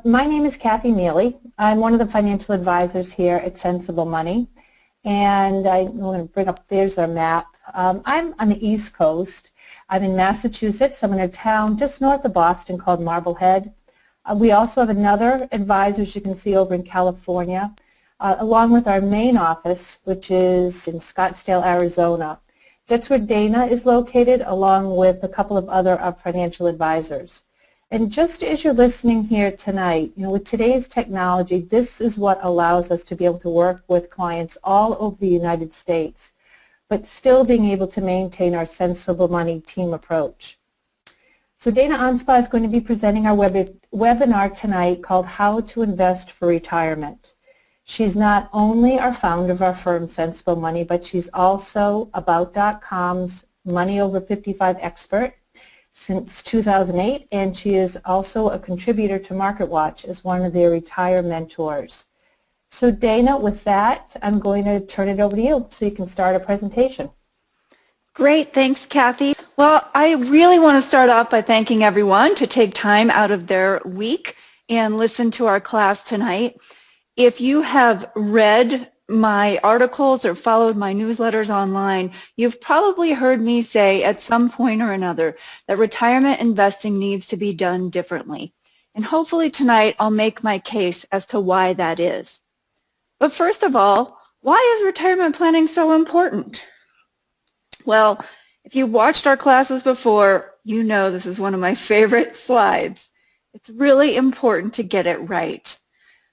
My name is Kathy Mealy. I'm one of the financial advisors here at Sensible Money. And I'm going to bring up, there's our map. I'm on the East Coast. I'm in Massachusetts. I'm in a town just north of Boston called Marblehead. We also have another advisor, as you can see, over in California, along with our main office, which is in Scottsdale, Arizona. That's where Dana is located, along with a couple of other financial advisors. And just as you're listening here tonight, with today's technology, this is what allows us to be able to work with clients all over the United States, but still being able to maintain our Sensible Money team approach. So Dana Anspa is going to be presenting our webinar tonight called How to Invest for Retirement. She's not only our founder of our firm, Sensible Money, but she's also About.com's Money Over 55 expert since 2008, and she is also a contributor to MarketWatch as one of their retire mentors. So Dana, with that, I'm going to turn it over to you so you can start a presentation. Great, thanks Kathy. Well, I really want to start off by thanking everyone to take time out of their week and listen to our class tonight. If you have read my articles or followed my newsletters online, you've probably heard me say at some point or another that retirement investing needs to be done differently. And hopefully tonight I'll make my case as to why that is. But first of all, why is retirement planning so important? Well, if you've watched our classes before, you know this is one of my favorite slides. It's really important to get it right.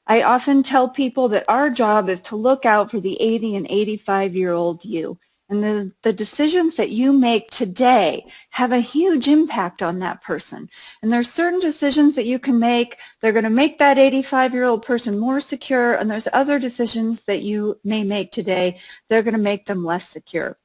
I often tell people that our job is to look out for the 80 and 85-year-old you. And the decisions that you make today have a huge impact on that person. And there's certain decisions that you can make. They're going to make that 85-year-old person more secure. And there's other decisions that you may make today. They're going to make them less secure.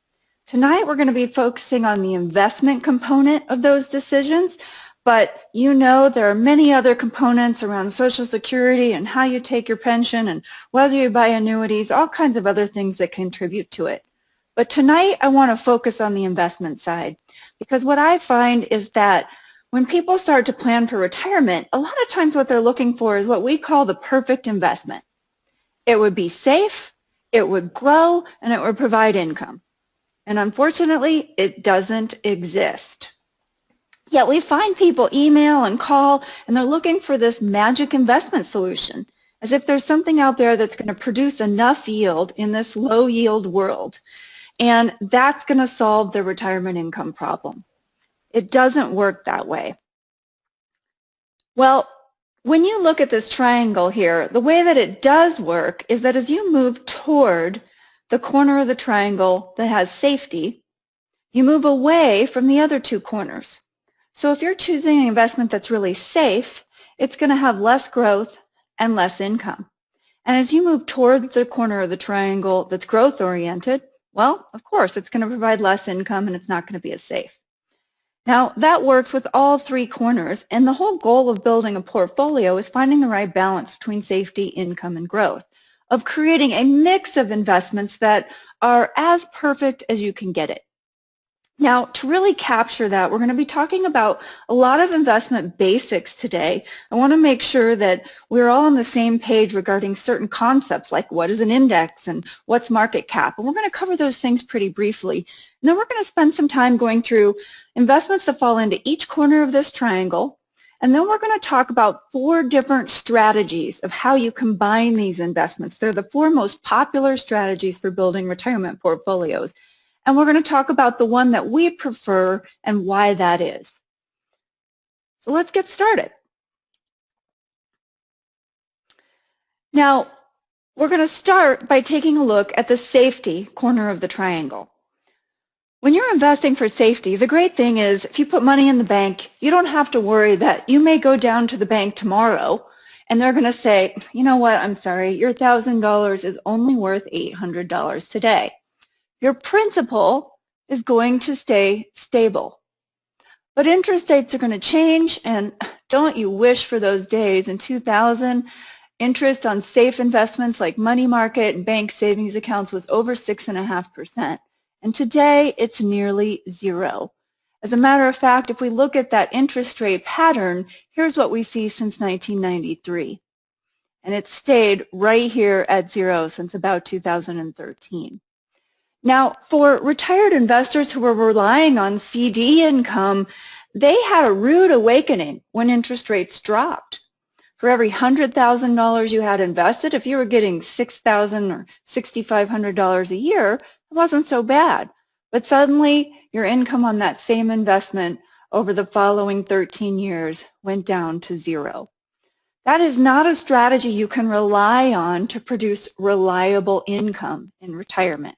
Tonight we're going to be focusing on the investment component of those decisions. But you know there are many other components around Social Security and how you take your pension and whether you buy annuities, all kinds of other things that contribute to it. But tonight I want to focus on the investment side because what I find is that when people start to plan for retirement, a lot of times what they're looking for is what we call the perfect investment. It would be safe, it would grow, and it would provide income. And unfortunately, it doesn't exist. Yet we find people email and call, and they're looking for this magic investment solution, as if there's something out there that's going to produce enough yield in this low-yield world, and that's going to solve their retirement income problem. It doesn't work that way. Well, when you look at this triangle here, the way that it does work is that as you move toward the corner of the triangle that has safety, you move away from the other two corners. So if you're choosing an investment that's really safe, it's going to have less growth and less income. And as you move towards the corner of the triangle that's growth-oriented, well, of course, it's going to provide less income and it's not going to be as safe. Now, that works with all three corners, and the whole goal of building a portfolio is finding the right balance between safety, income, and growth, of creating a mix of investments that are as perfect as you can get it. Now, to really capture that, we're going to be talking about a lot of investment basics today. I want to make sure that we're all on the same page regarding certain concepts like what is an index and what's market cap. And we're going to cover those things pretty briefly. And then we're going to spend some time going through investments that fall into each corner of this triangle. And then we're going to talk about 4 different strategies of how you combine these investments. They're the 4 most popular strategies for building retirement portfolios. And we're going to talk about the one that we prefer and why that is. So let's get started. Now, we're going to start by taking a look at the safety corner of the triangle. When you're investing for safety, the great thing is if you put money in the bank, you don't have to worry that you may go down to the bank tomorrow and they're going to say, you know what, I'm sorry, your $1,000 is only worth $800 today. Your principal is going to stay stable. But interest rates are going to change, and don't you wish for those days. In 2000, interest on safe investments like money market and bank savings accounts was over 6.5%. And today, it's nearly 0. As a matter of fact, if we look at that interest rate pattern, here's what we see since 1993. And it's stayed right here at 0 since about 2013. Now, for retired investors who were relying on CD income, they had a rude awakening when interest rates dropped. For every $100,000 you had invested, if you were getting $6,000 or $6,500 a year, it wasn't so bad. But suddenly, your income on that same investment over the following 13 years went down to 0. That is not a strategy you can rely on to produce reliable income in retirement.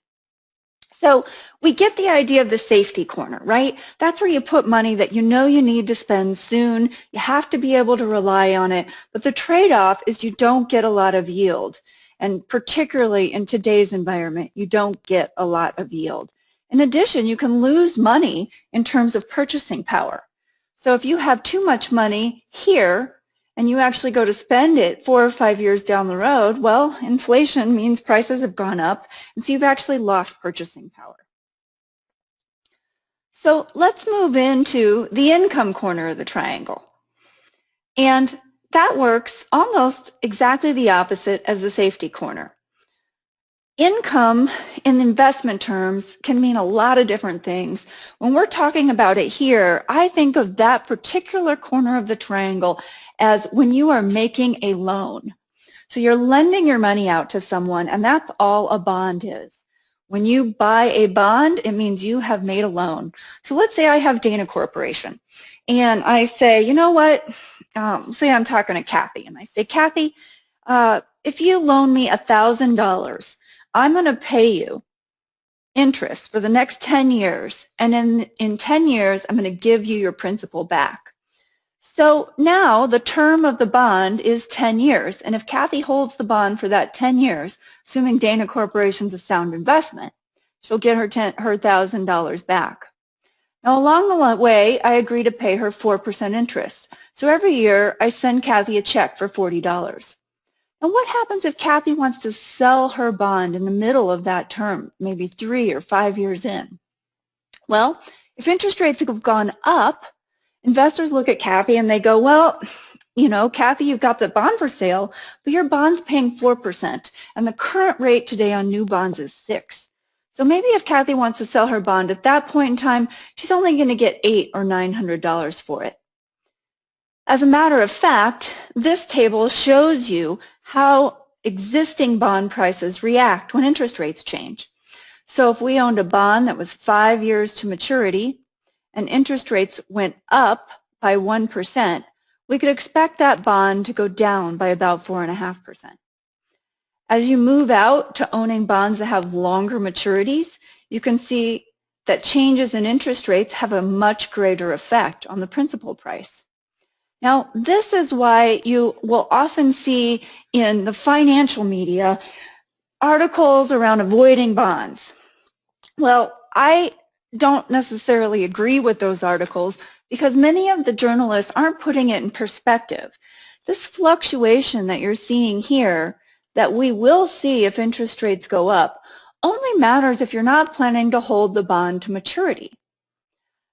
So we get the idea of the safety corner, right? That's where you put money that you know you need to spend soon. You have to be able to rely on it. But the trade-off is you don't get a lot of yield. And particularly in today's environment, you don't get a lot of yield. In addition, you can lose money in terms of purchasing power. So if you have too much money here, and you actually go to spend it 4 or 5 years down the road, well, inflation means prices have gone up, and so you've actually lost purchasing power. So let's move into the income corner of the triangle. And that works almost exactly the opposite as the safety corner. Income in investment terms can mean a lot of different things. When we're talking about it here, I think of that particular corner of the triangle as when you are making a loan. So you're lending your money out to someone, and that's all a bond is. When you buy a bond, it means you have made a loan. So let's say I have Dana Corporation, and I say, you know what, say I'm talking to Kathy, and I say, Kathy, if you loan me $1,000, I'm going to pay you interest for the next 10 years, and in 10 years, I'm going to give you your principal back. So now the term of the bond is 10 years, and if Kathy holds the bond for that 10 years, assuming Dana Corporation's a sound investment, she'll get her $1,000 back. Now along the way, I agree to pay her 4% interest. So every year, I send Kathy a check for $40. And what happens if Kathy wants to sell her bond in the middle of that term, maybe 3 or 5 years in? Well, if interest rates have gone up, investors look at Kathy and they go, well, you know, Kathy, you've got the bond for sale, but your bond's paying 4%, and the current rate today on new bonds is 6. So maybe if Kathy wants to sell her bond at that point in time, she's only going to get $800 or $900 for it. As a matter of fact, this table shows you how existing bond prices react when interest rates change. So if we owned a bond that was 5 years to maturity and interest rates went up by 1%, we could expect that bond to go down by about 4.5%. As you move out to owning bonds that have longer maturities, you can see that changes in interest rates have a much greater effect on the principal price. Now, this is why you will often see in the financial media articles around avoiding bonds. Well, I don't necessarily agree with those articles because many of the journalists aren't putting it in perspective. This fluctuation that you're seeing here, that we will see if interest rates go up, only matters if you're not planning to hold the bond to maturity.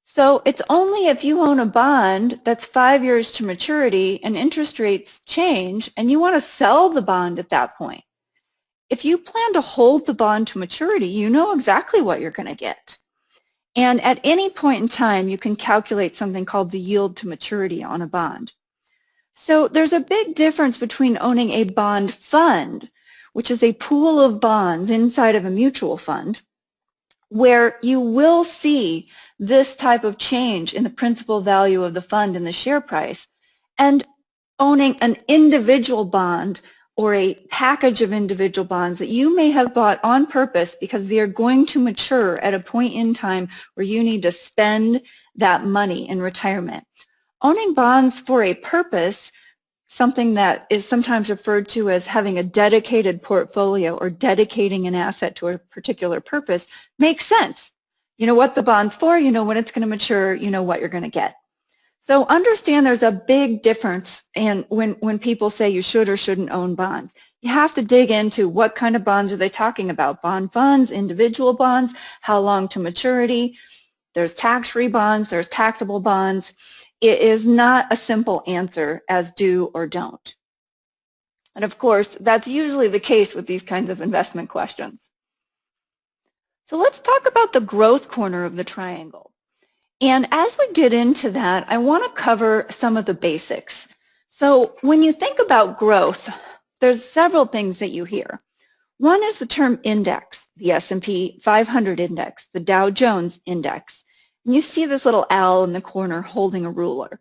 So it's only if you own a bond that's 5 years to maturity and interest rates change and you want to sell the bond at that point. If you plan to hold the bond to maturity, you know exactly what you're going to get. And at any point in time, you can calculate something called the yield to maturity on a bond. So there's a big difference between owning a bond fund, which is a pool of bonds inside of a mutual fund, where you will see this type of change in the principal value of the fund and the share price, and owning an individual bond or a package of individual bonds that you may have bought on purpose because they are going to mature at a point in time where you need to spend that money in retirement. Owning bonds for a purpose, something that is sometimes referred to as having a dedicated portfolio or dedicating an asset to a particular purpose, makes sense. You know what the bond's for, you know when it's going to mature, you know what you're going to get. So understand there's a big difference in when people say you should or shouldn't own bonds. You have to dig into what kind of bonds are they talking about, bond funds, individual bonds, how long to maturity. There's tax-free bonds, there's taxable bonds. It is not a simple answer as do or don't. And of course, that's usually the case with these kinds of investment questions. So let's talk about the growth corner of the triangle. And as we get into that, I want to cover some of the basics. So when you think about growth, there's several things that you hear. One is the term index, the S&P 500 index, the Dow Jones index. And you see this little owl in the corner holding a ruler.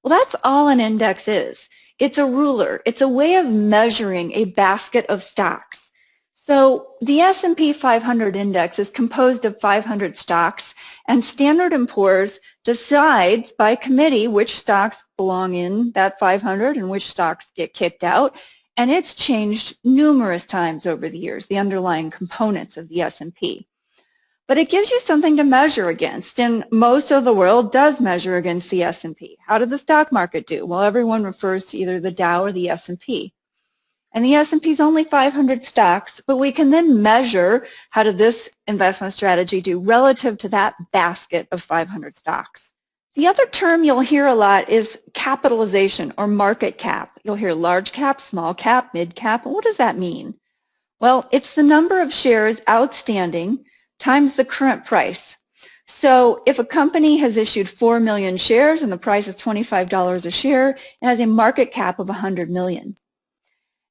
Well, that's all an index is. It's a ruler. It's a way of measuring a basket of stocks. So the S&P 500 index is composed of 500 stocks, and Standard & Poor's decides by committee which stocks belong in that 500 and which stocks get kicked out. And it's changed numerous times over the years, the underlying components of the S&P. But it gives you something to measure against, and most of the world does measure against the S&P. How did the stock market do? Well, everyone refers to either the Dow or the S&P. And the S&P is only 500 stocks, but we can then measure how did this investment strategy do relative to that basket of 500 stocks. The other term you'll hear a lot is capitalization or market cap. You'll hear large cap, small cap, mid cap. What does that mean? Well, it's the number of shares outstanding times the current price. So if a company has issued 4 million shares and the price is $25 a share, it has a market cap of 100 million.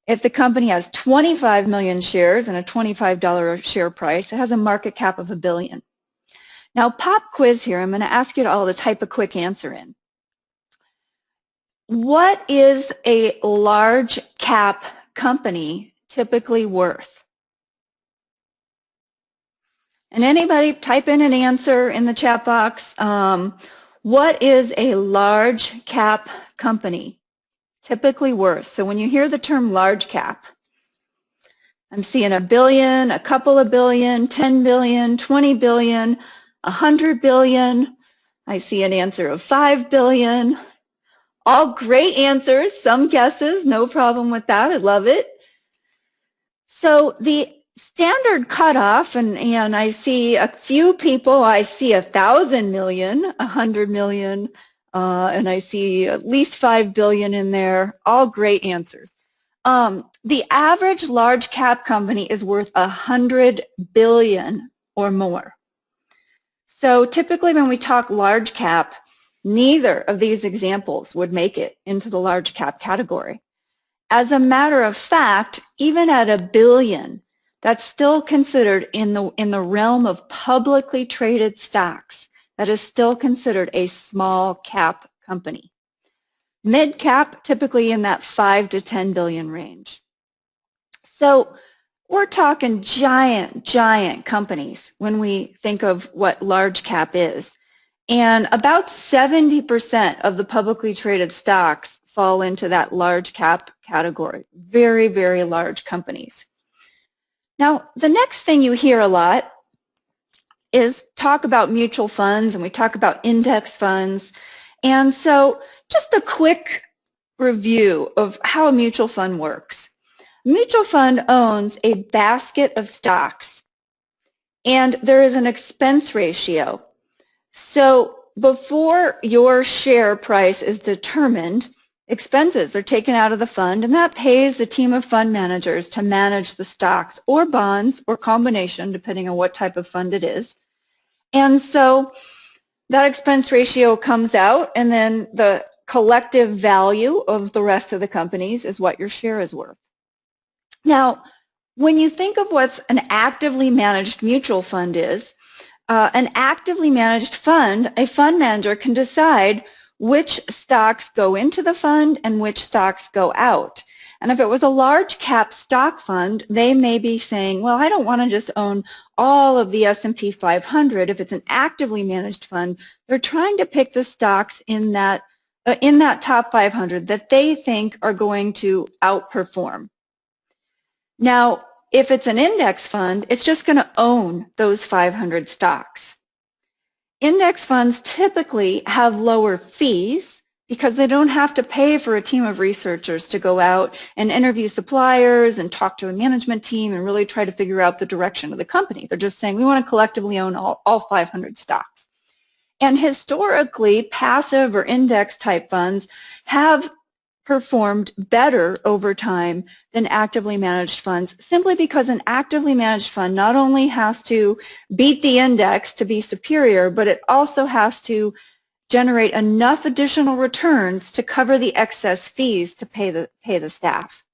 If the company has 25 million shares and a $25 share price, it has a market cap of $1 billion. Now, pop quiz here. I'm going to ask you all to type a quick answer in. What is a large cap company typically worth? And anybody type in an answer in the chat box. What is a large cap company typically worth? So when you hear the term large cap, I'm seeing $1 billion, a couple of billion, 10 billion, 20 billion, 100 billion. I see an answer of 5 billion. All great answers, some guesses, no problem with that. I love it. So the standard cutoff, and I see a few people, I see 1,000 million, 100 million, and I see at least 5 billion in there. All great answers. The average large cap company is worth 100 billion or more. So typically when we talk large cap, neither of these examples would make it into the large cap category. As a matter of fact, even at $1 billion, that's still considered in the realm of publicly traded stocks. That is still considered a small cap company. Mid cap, typically in that 5 to 10 billion range. So we're talking giant, giant companies when we think of what large cap is. And about 70% of the publicly traded stocks fall into that large cap category. Very, very large companies. Now, the next thing you hear a lot is talk about mutual funds, and we talk about index funds. And so just a quick review of how a mutual fund works. A mutual fund owns a basket of stocks, and there is an expense ratio. So before your share price is determined, expenses are taken out of the fund, and that pays the team of fund managers to manage the stocks or bonds or combination, depending on what type of fund it is. And so that expense ratio comes out, and then the collective value of the rest of the companies is what your share is worth. Now, when you think of what an actively managed mutual fund is, an actively managed fund, a fund manager can decide which stocks go into the fund and which stocks go out. And if it was a large cap stock fund, they may be saying, well, I don't want to just own all of the S&P 500. If it's an actively managed fund, they're trying to pick the stocks in that top 500 that they think are going to outperform. Now, if it's an index fund, it's just going to own those 500 stocks. Index funds typically have lower fees because they don't have to pay for a team of researchers to go out and interview suppliers and talk to the management team and really try to figure out the direction of the company. They're just saying, we want to collectively own all 500 stocks. And historically, passive or index type funds have performed better over time than actively managed funds, simply because an actively managed fund not only has to beat the index to be superior, but it also has to generate enough additional returns to cover the excess fees to pay the staff.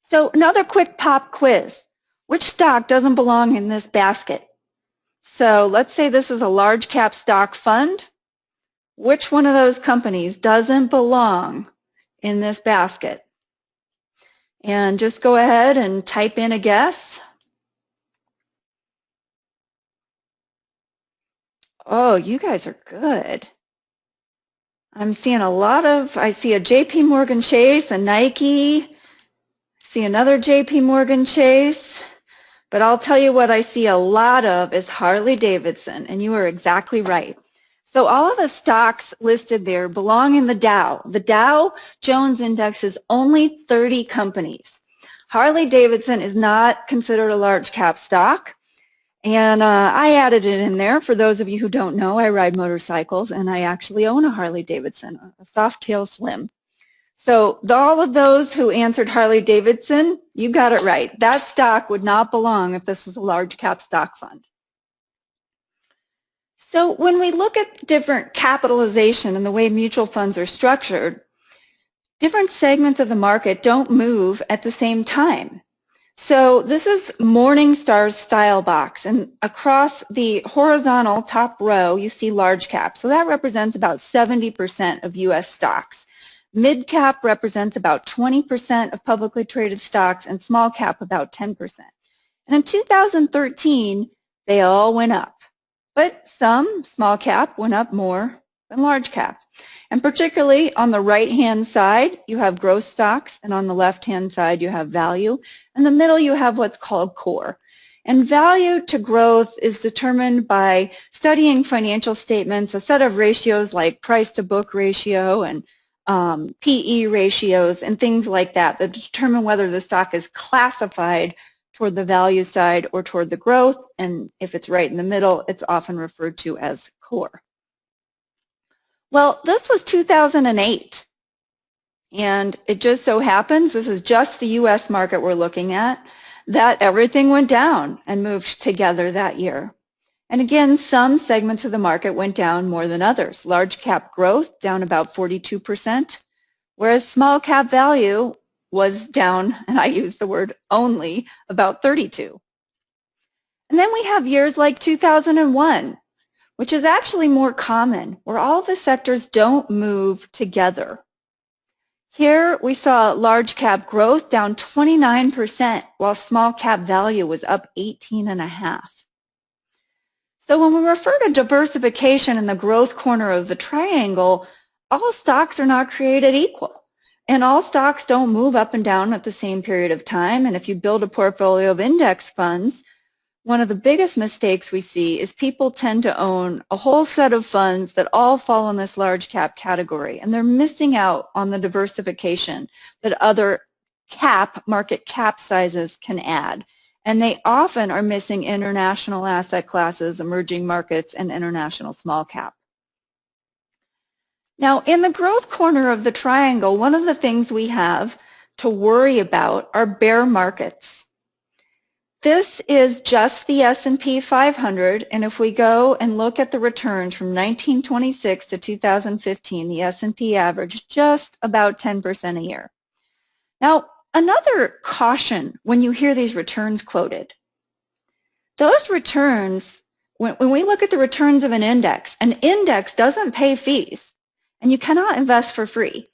So another quick pop quiz. Which stock doesn't belong in this basket? So let's say this is a large cap stock fund. Which one of those companies doesn't belong in this basket? And just go ahead and type in a guess. Oh, you guys are good. I'm seeing a lot of, I see a JP Morgan Chase, a Nike, see another JP Morgan Chase, but I'll tell you what I see a lot of is Harley Davidson, and you are exactly right. So all of the stocks listed there belong in the Dow. The Dow Jones Index is only 30 companies. Harley Davidson is not considered a large cap stock. And I added it in there. For those of you who don't know, I ride motorcycles, and I actually own a Harley Davidson, a Softail Slim. So all of those who answered Harley Davidson, you got it right. That stock would not belong if this was a large cap stock fund. So when we look at different capitalization and the way mutual funds are structured, different segments of the market don't move at the same time. So this is Morningstar's style box, and across the horizontal top row you see large cap. So that represents about 70% of U.S. stocks. Mid cap represents about 20% of publicly traded stocks, and small cap about 10%. And in 2013, they all went up, but some small cap went up more than large cap. And particularly on the right-hand side, you have growth stocks, and on the left-hand side, you have value. In the middle, you have what's called core. And value to growth is determined by studying financial statements, a set of ratios like price-to-book ratio and PE ratios and things like that that determine whether the stock is classified toward the value side or toward the growth. And if it's right in the middle, it's often referred to as core. Well, this was 2008, and it just so happens, this is just the U.S. market we're looking at, that everything went down and moved together that year. And again, some segments of the market went down more than others. Large cap growth down about 42%, whereas small cap value was down, and I use the word only, about 32%. And then we have years like 2001, which is actually more common, where all the sectors don't move together. Here we saw large cap growth down 29%, while small cap value was up 18.5%. So when we refer to diversification in the growth corner of the triangle, all stocks are not created equal, and all stocks don't move up and down at the same period of time. And if you build a portfolio of index funds, one of the biggest mistakes we see is people tend to own a whole set of funds that all fall in this large cap category, and they're missing out on the diversification that other market cap sizes can add. And they often are missing international asset classes, emerging markets, and international small cap. Now, in the growth corner of the triangle, one of the things we have to worry about are bear markets. This is just the S&P 500, and if we go and look at the returns from 1926 to 2015, the S&P averaged just about 10% a year. Now, another caution when you hear these returns quoted, those returns, when we look at the returns of an index doesn't pay fees, and you cannot invest for free.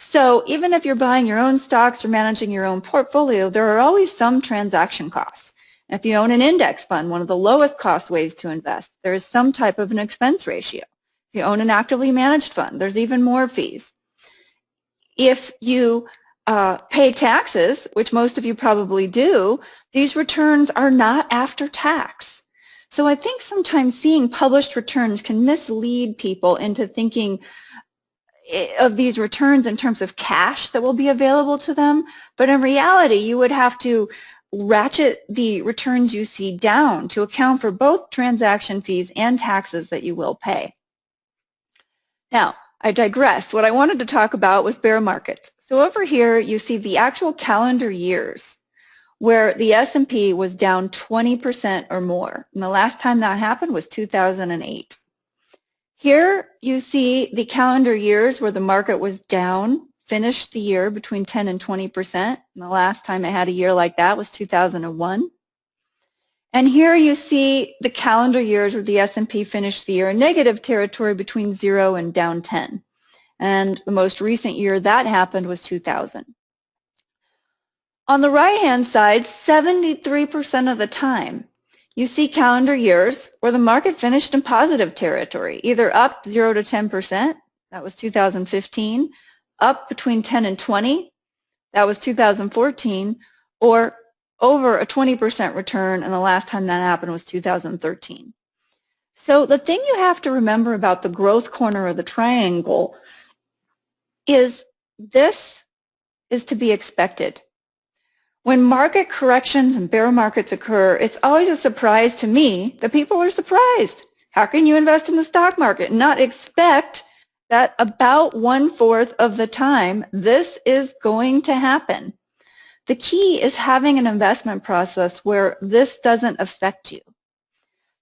So even if you're buying your own stocks or managing your own portfolio, there are always some transaction costs. And if you own an index fund, one of the lowest cost ways to invest, there is some type of an expense ratio. If you own an actively managed fund, there's even more fees. If you pay taxes, which most of you probably do, these returns are not after tax. So I think sometimes seeing published returns can mislead people into thinking of these returns in terms of cash that will be available to them, but in reality you would have to ratchet the returns you see down to account for both transaction fees and taxes that you will pay. Now, I digress. What I wanted to talk about was bear markets. So over here, you see the actual calendar years where the S&P was down 20% or more. And the last time that happened was 2008. Here you see the calendar years where the market was down, finished the year between 10 and 20%. And the last time it had a year like that was 2001. And here you see the calendar years where the S&P finished the year in negative territory between 0 and down 10. And the most recent year that happened was 2000. On the right-hand side, 73% of the time, you see calendar years where the market finished in positive territory, either up 0 to 10%, that was 2015, up between 10 and 20, that was 2014, or over a 20% return, and the last time that happened was 2013. So the thing you have to remember about the growth corner of the triangle is this is to be expected. When market corrections and bear markets occur, it's always a surprise to me that people are surprised. How can you invest in the stock market and not expect that about 1/4 of the time this is going to happen? The key is having an investment process where this doesn't affect you.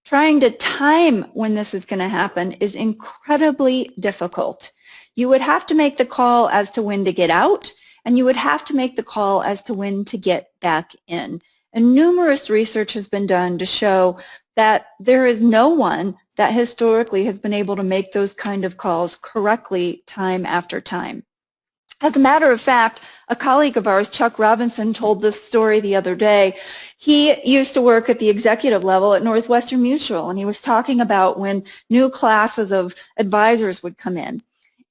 Trying to time when this is going to happen is incredibly difficult. You would have to make the call as to when to get out, and you would have to make the call as to when to get back in. And numerous research has been done to show that there is no one that historically has been able to make those kind of calls correctly time after time. As a matter of fact, a colleague of ours, Chuck Robinson, told this story the other day. He used to work at the executive level at Northwestern Mutual, and he was talking about when new classes of advisors would come in.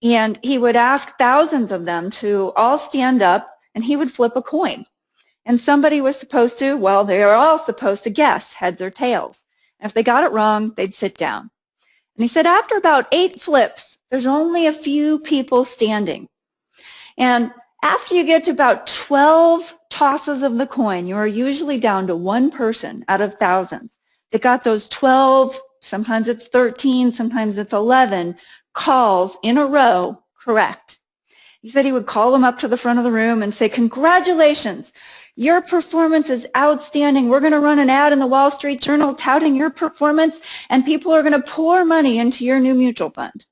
And he would ask thousands of them to all stand up, and he would flip a coin. And somebody was supposed to, well, they were all supposed to guess heads or tails. And if they got it wrong, they'd sit down. And he said after about 8 flips, there's only a few people standing. And after you get to about 12 tosses of the coin, you are usually down to one person out of thousands that got those 12, sometimes it's 13, sometimes it's 11, calls in a row correct. He said he would call them up to the front of the room and say, "Congratulations, your performance is outstanding. We're going to run an ad in the Wall Street Journal touting your performance, and people are going to pour money into your new mutual fund."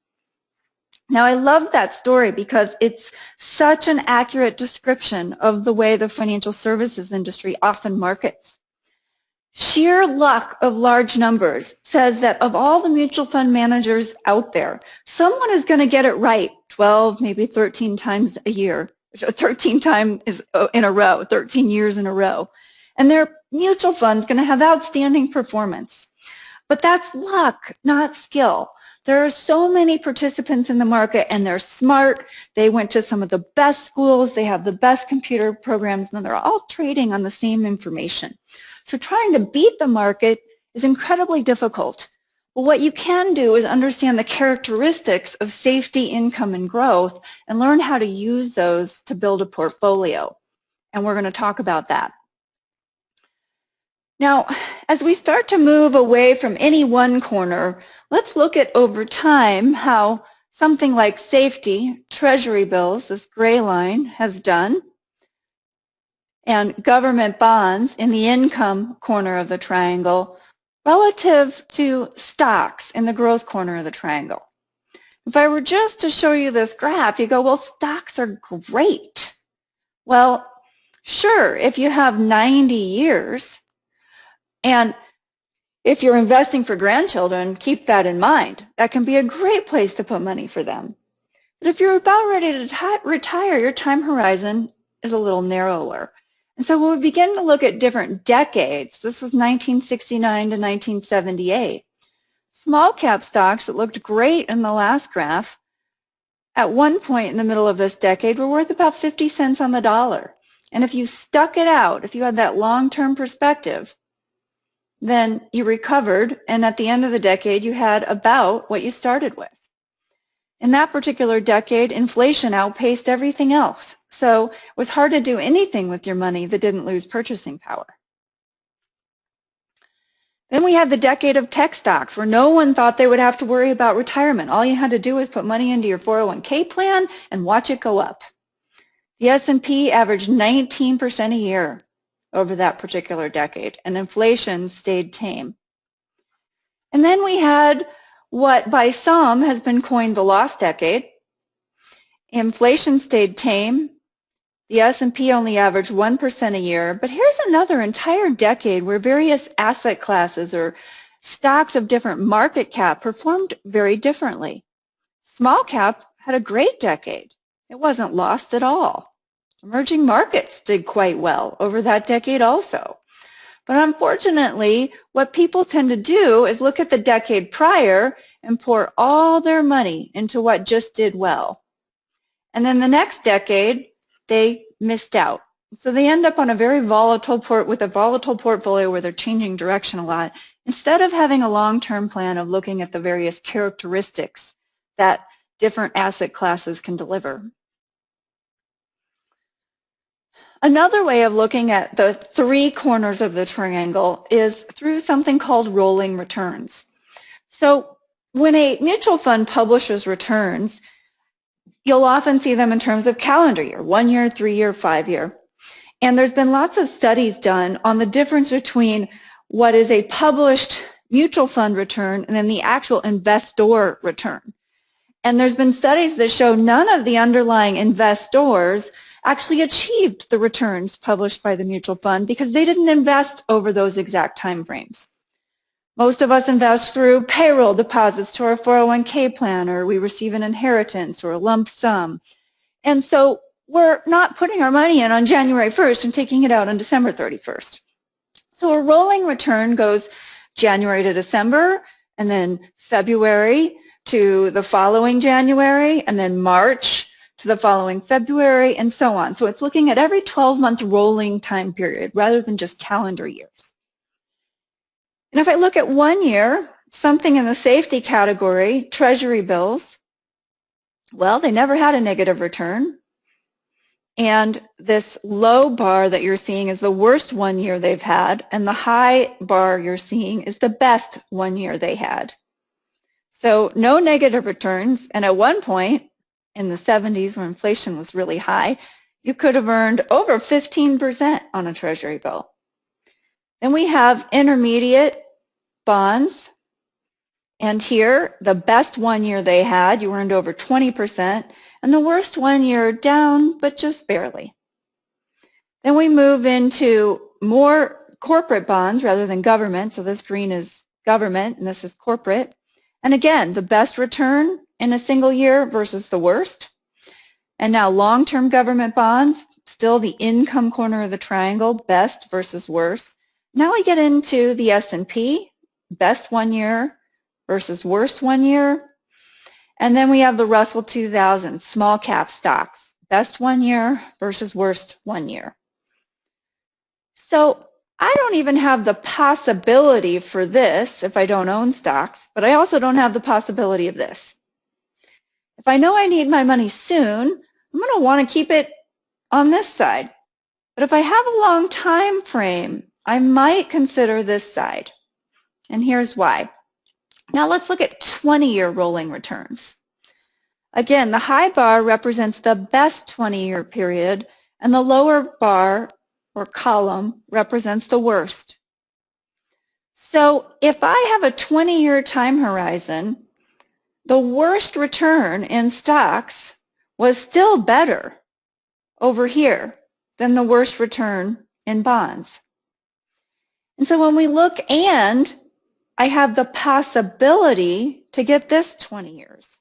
Now, I love that story because it's such an accurate description of the way the financial services industry often markets. Sheer luck of large numbers says that of all the mutual fund managers out there, someone is going to get it right 12, maybe 13 times a year, 13 times in a row, 13 years in a row. And their mutual fund's going to have outstanding performance. But that's luck, not skill. There are so many participants in the market, and they're smart. They went to some of the best schools. They have the best computer programs, and they're all trading on the same information. So trying to beat the market is incredibly difficult. But what you can do is understand the characteristics of safety, income, and growth, and learn how to use those to build a portfolio. And we're going to talk about that. Now, as we start to move away from any one corner, let's look at over time how something like safety, treasury bills, this gray line, has done, and government bonds in the income corner of the triangle relative to stocks in the growth corner of the triangle. If I were just to show you this graph, you go, well, stocks are great. Well, sure, if you have 90 years, and if you're investing for grandchildren, keep that in mind. That can be a great place to put money for them. But if you're about ready to retire, your time horizon is a little narrower. And so when we begin to look at different decades, this was 1969 to 1978, small cap stocks that looked great in the last graph, at one point in the middle of this decade, were worth about 50 cents on the dollar. And if you stuck it out, if you had that long-term perspective, then you recovered, and at the end of the decade, you had about what you started with. In that particular decade, inflation outpaced everything else. So it was hard to do anything with your money that didn't lose purchasing power. Then we had the decade of tech stocks where no one thought they would have to worry about retirement. All you had to do was put money into your 401k plan and watch it go up. The S&P averaged 19% a year over that particular decade, and inflation stayed tame. And then we had what by some has been coined the lost decade. Inflation stayed tame. The S&P only averaged 1% a year, but here's another entire decade where various asset classes or stocks of different market cap performed very differently. Small cap had a great decade. It wasn't lost at all. Emerging markets did quite well over that decade also. But unfortunately, what people tend to do is look at the decade prior and pour all their money into what just did well. And then the next decade, they missed out. So they end up on a very volatile portfolio where they're changing direction a lot, instead of having a long-term plan of looking at the various characteristics that different asset classes can deliver. Another way of looking at the three corners of the triangle is through something called rolling returns. So when a mutual fund publishes returns, you'll often see them in terms of calendar year, 1 year, 3 year, 5 year. And there's been lots of studies done on the difference between what is a published mutual fund return and then the actual investor return. And there's been studies that show none of the underlying investors actually achieved the returns published by the mutual fund because they didn't invest over those exact time frames. Most of us invest through payroll deposits to our 401k plan, or we receive an inheritance or a lump sum. And so we're not putting our money in on January 1st and taking it out on December 31st. So a rolling return goes January to December, and then February to the following January, and then March to the following February, and so on. So it's looking at every 12-month rolling time period rather than just calendar years. And if I look at 1 year, something in the safety category, Treasury bills, well, they never had a negative return. And this low bar that you're seeing is the worst 1 year they've had, and the high bar you're seeing is the best 1 year they had. So no negative returns, and at one point in the 70s when inflation was really high, you could have earned over 15% on a Treasury bill. Then we have intermediate bonds, and here the best 1 year they had, you earned over 20%, and the worst 1 year down, but just barely. Then we move into more corporate bonds rather than government, so this green is government and this is corporate. And again, the best return in a single year versus the worst. And now long-term government bonds, still the income corner of the triangle, best versus worst. Now we get into the S&P, best 1 year versus worst 1 year. And then we have the Russell 2000, small cap stocks, best 1 year versus worst 1 year. So I don't even have the possibility for this if I don't own stocks, but I also don't have the possibility of this. If I know I need my money soon, I'm going to want to keep it on this side. But if I have a long time frame, I might consider this side. And here's why. Now let's look at 20-year rolling returns. Again, the high bar represents the best 20-year period, and the lower bar or column represents the worst. So if I have a 20-year time horizon, the worst return in stocks was still better over here than the worst return in bonds. And so when we look, and I have the possibility to get this 20 years.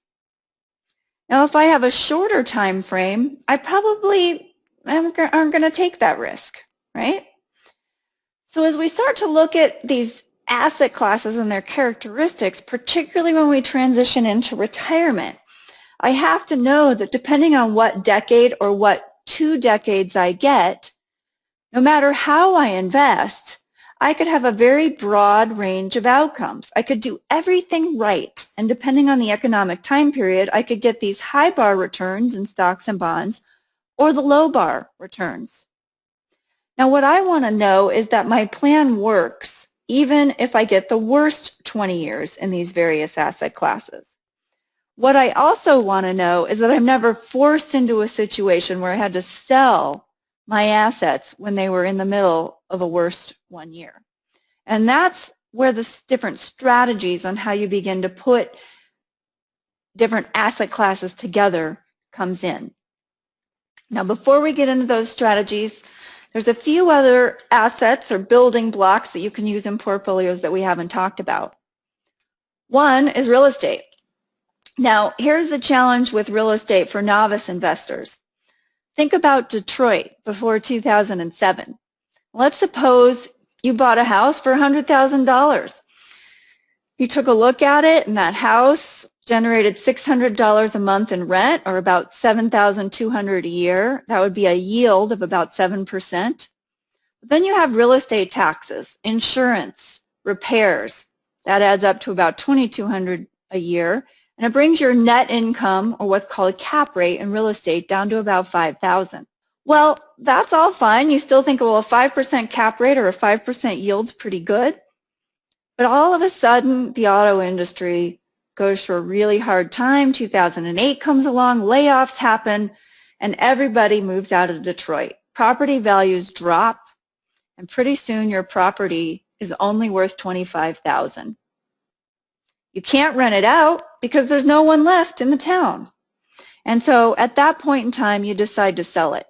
Now, if I have a shorter time frame, I probably aren't going to take that risk, right? So as we start to look at these asset classes and their characteristics, particularly when we transition into retirement, I have to know that depending on what decade or what 2 decades I get, no matter how I invest, I could have a very broad range of outcomes. I could do everything right, and depending on the economic time period, I could get these high bar returns in stocks and bonds or the low bar returns. Now, what I want to know is that my plan works even if I get the worst 20 years in these various asset classes. What I also want to know is that I'm never forced into a situation where I had to sell my assets when they were in the middle of a worst 1 year. And that's where the different strategies on how you begin to put different asset classes together comes in. Now, before we get into those strategies, there's a few other assets or building blocks that you can use in portfolios that we haven't talked about. One is real estate. Now, here's the challenge with real estate for novice investors. Think about Detroit before 2007. Let's suppose you bought a house for $100,000. You took a look at it, and that house generated $600 a month in rent, or about $7,200 a year. That would be a yield of about 7%. Then you have real estate taxes, insurance, repairs. That adds up to about $2,200 a year, and it brings your net income, or what's called a cap rate in real estate, down to about $5,000. Well, that's all fine. You still think, well, a 5% cap rate or a 5% yield's pretty good. But all of a sudden, the auto industry goes through a really hard time. 2008 comes along, layoffs happen, and everybody moves out of Detroit. Property values drop, and pretty soon your property is only worth $25,000. You can't rent it out because there's no one left in the town. And so at that point in time, you decide to sell it.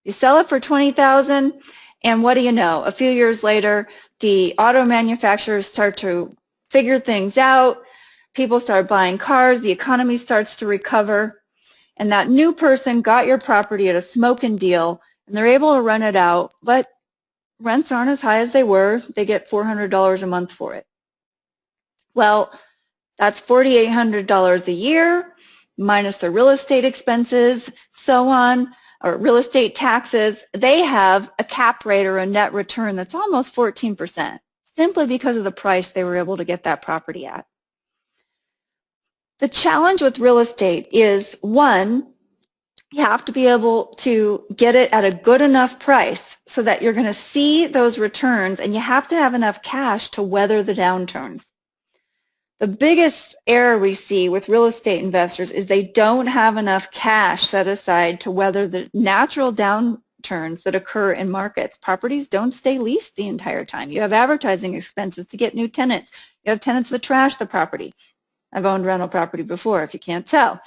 You sell it for $20,000, and what do you know? A few years later, the auto manufacturers start to figure things out. People start buying cars. The economy starts to recover. And that new person got your property at a smoking deal, and they're able to rent it out, but rents aren't as high as they were. They get $400 a month for it. Well, that's $4,800 a year minus the real estate expenses, so on, or real estate taxes. They have a cap rate or a net return that's almost 14%, simply because of the price they were able to get that property at. The challenge with real estate is, one, you have to be able to get it at a good enough price so that you're going to see those returns, and you have to have enough cash to weather the downturns. The biggest error we see with real estate investors is they don't have enough cash set aside to weather the natural downturns that occur in markets. Properties don't stay leased the entire time. You have advertising expenses to get new tenants. You have tenants that trash the property. I've owned rental property before, if you can't tell.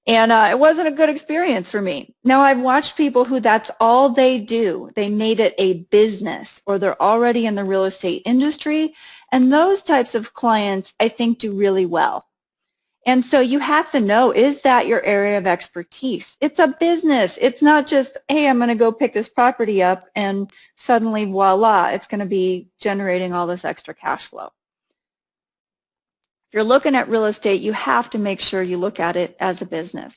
And it wasn't a good experience for me. Now, I've watched people who that's all they do. They made it a business, or they're already in the real estate industry. And those types of clients, I think, do really well. And so you have to know, is that your area of expertise? It's a business. It's not just, hey, I'm going to go pick this property up and suddenly, voila, it's going to be generating all this extra cash flow. If you're looking at real estate, you have to make sure you look at it as a business.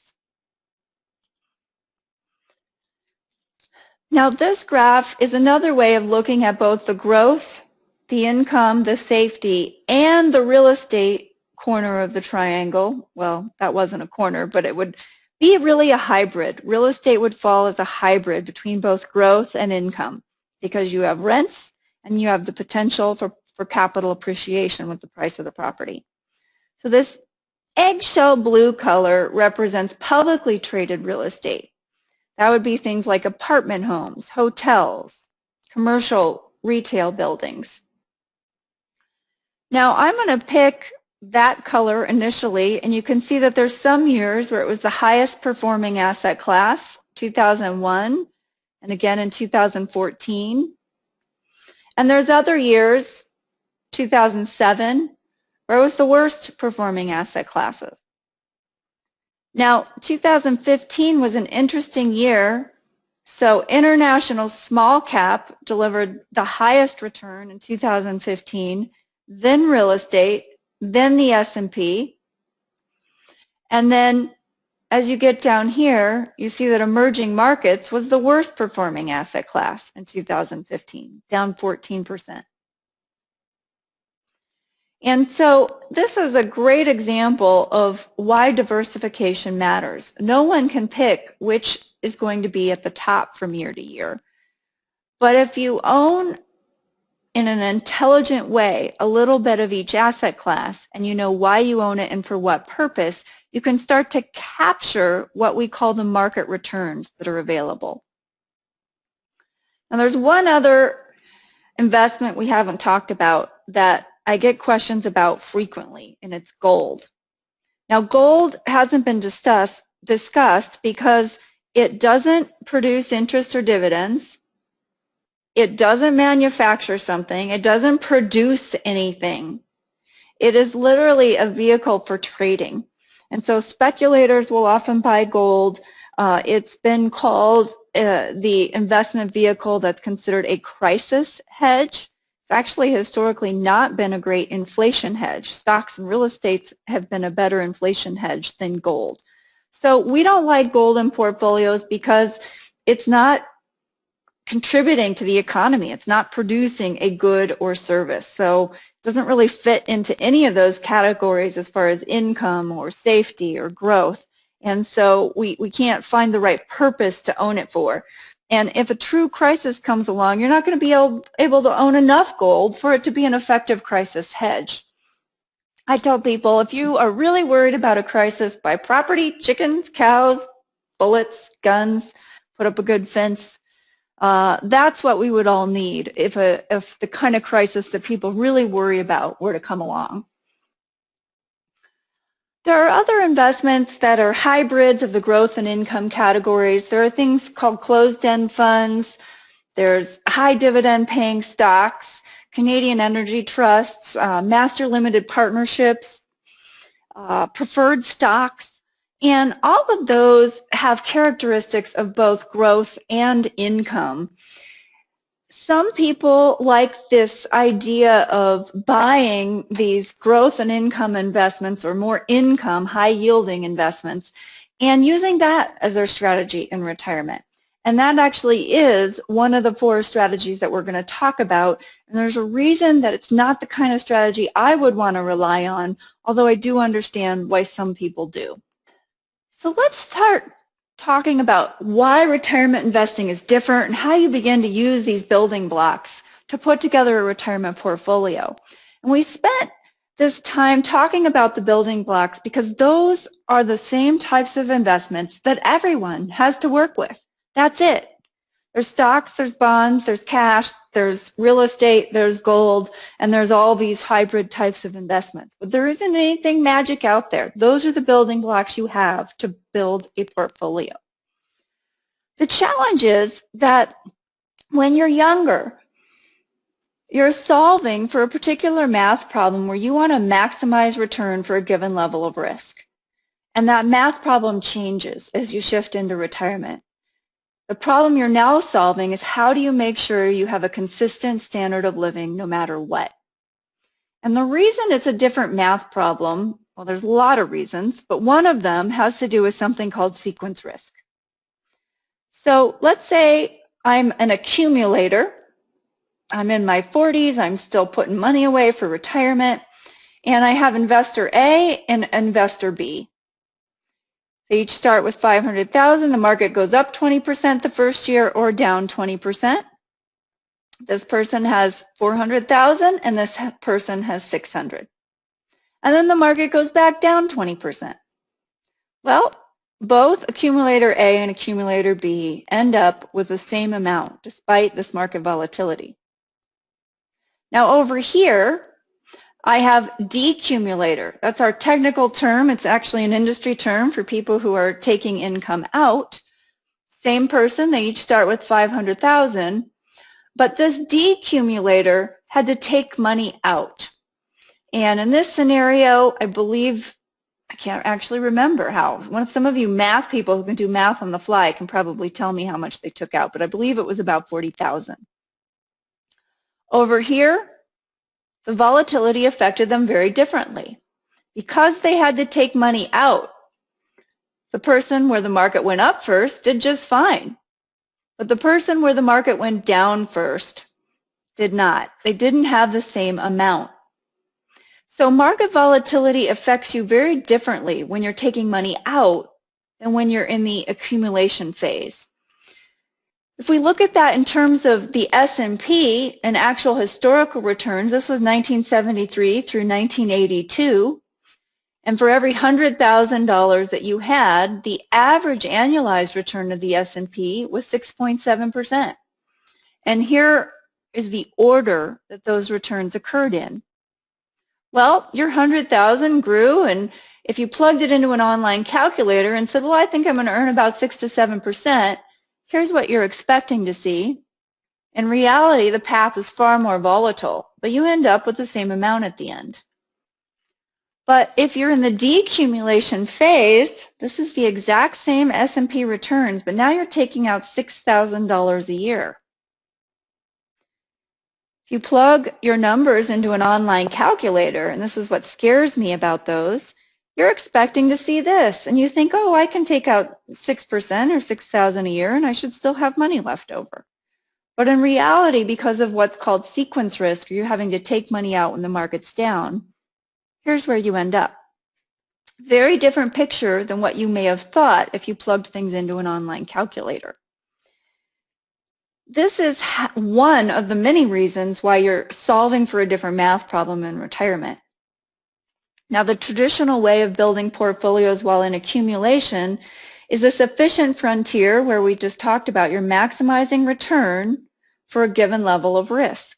Now, this graph is another way of looking at both the growth, the income, the safety, and the real estate corner of the triangle. Well, that wasn't a corner, but it would be really a hybrid. Real estate would fall as a hybrid between both growth and income, because you have rents and you have the potential for capital appreciation with the price of the property. So this eggshell blue color represents publicly traded real estate. That would be things like apartment homes, hotels, commercial retail buildings. Now, I'm going to pick that color initially, and you can see that there's some years where it was the highest performing asset class, 2001, and again in 2014. And there's other years, 2007, where it was the worst performing asset classes. Now, 2015 was an interesting year. So international small cap delivered the highest return in 2015, then real estate, then the S&P, and then as you get down here, you see that emerging markets was the worst performing asset class in 2015, down 14%. And so this is a great example of why diversification matters. No one can pick which is going to be at the top from year to year. But if you own in an intelligent way a little bit of each asset class, and you know why you own it and for what purpose, you can start to capture what we call the market returns that are available. Now there's one other investment we haven't talked about that I get questions about frequently, and it's gold. Now gold hasn't been discussed because it doesn't produce interest or dividends. It doesn't manufacture something. It doesn't produce anything. It is literally a vehicle for trading. And so speculators will often buy gold. It's been called the investment vehicle that's considered a crisis hedge. It's actually historically not been a great inflation hedge. Stocks and real estate have been a better inflation hedge than gold. So we don't like gold in portfolios because it's not contributing to the economy. It's not producing a good or service. So it doesn't really fit into any of those categories as far as income or safety or growth. And so we can't find the right purpose to own it for. And if a true crisis comes along, you're not going to be able to own enough gold for it to be an effective crisis hedge. I tell people, if you are really worried about a crisis, buy property, chickens, cows, bullets, guns, put up a good fence. That's what we would all need if the kind of crisis that people really worry about were to come along. There are other investments that are hybrids of the growth and income categories. There are things called closed-end funds. There's high dividend paying stocks, Canadian energy trusts, master limited partnerships, preferred stocks. And all of those have characteristics of both growth and income. Some people like this idea of buying these growth and income investments or more income, high-yielding investments and using that as their strategy in retirement. And that actually is one of the 4 strategies that we're going to talk about. And there's a reason that it's not the kind of strategy I would want to rely on, although I do understand why some people do. So let's start talking about why retirement investing is different and how you begin to use these building blocks to put together a retirement portfolio. And we spent this time talking about the building blocks because those are the same types of investments that everyone has to work with. That's it. There's stocks, there's bonds, there's cash, there's real estate, there's gold, and there's all these hybrid types of investments. But there isn't anything magic out there. Those are the building blocks you have to build a portfolio. The challenge is that when you're younger, you're solving for a particular math problem where you want to maximize return for a given level of risk. And that math problem changes as you shift into retirement. The problem you're now solving is how do you make sure you have a consistent standard of living no matter what? And the reason it's a different math problem, well, there's a lot of reasons, but one of them has to do with something called sequence risk. So let's say I'm an accumulator. I'm in my 40s. I'm still putting money away for retirement. And I have investor A and investor B. They each start with $500,000. The market goes up 20% the first year or down 20%. This person has $400,000 and this person has $600,000. And then the market goes back down 20%. Well, both accumulator A and accumulator B end up with the same amount despite this market volatility. Now over here, I have decumulator. That's our technical term. It's actually an industry term for people who are taking income out. Same person, they each start with $500,000, but this decumulator had to take money out. And in this scenario, I believe, I can't actually remember how. Some of you math people who can do math on the fly can probably tell me how much they took out, but I believe it was about $40,000. Over here, the volatility affected them very differently. Because they had to take money out, The person where the market went up first did just fine. But the person where the market went down first did not. They didn't have the same amount. So market volatility affects you very differently when you're taking money out than when you're in the accumulation phase. If we look at that in terms of the S&P and actual historical returns, this was 1973 through 1982, and for every $100,000 that you had, the average annualized return of the S&P was 6.7%. And here is the order that those returns occurred in. Well, your 100,000 grew, and if you plugged it into an online calculator and said, well, I think I'm going to earn about 6 to 7%, here's what you're expecting to see. In reality, the path is far more volatile, but you end up with the same amount at the end. But if you're in the decumulation phase, this is the exact same S&P returns, but now you're taking out $6,000 a year. If you plug your numbers into an online calculator, and this is what scares me about those, you're expecting to see this, and you think, oh, I can take out 6% or $6,000 a year, and I should still have money left over. But in reality, because of what's called sequence risk, you're having to take money out when the market's down, here's where you end up. Very different picture than what you may have thought if you plugged things into an online calculator. This is one of the many reasons why you're solving for a different math problem in retirement. Now, the traditional way of building portfolios while in accumulation is a sufficient frontier where we just talked about you're maximizing return for a given level of risk.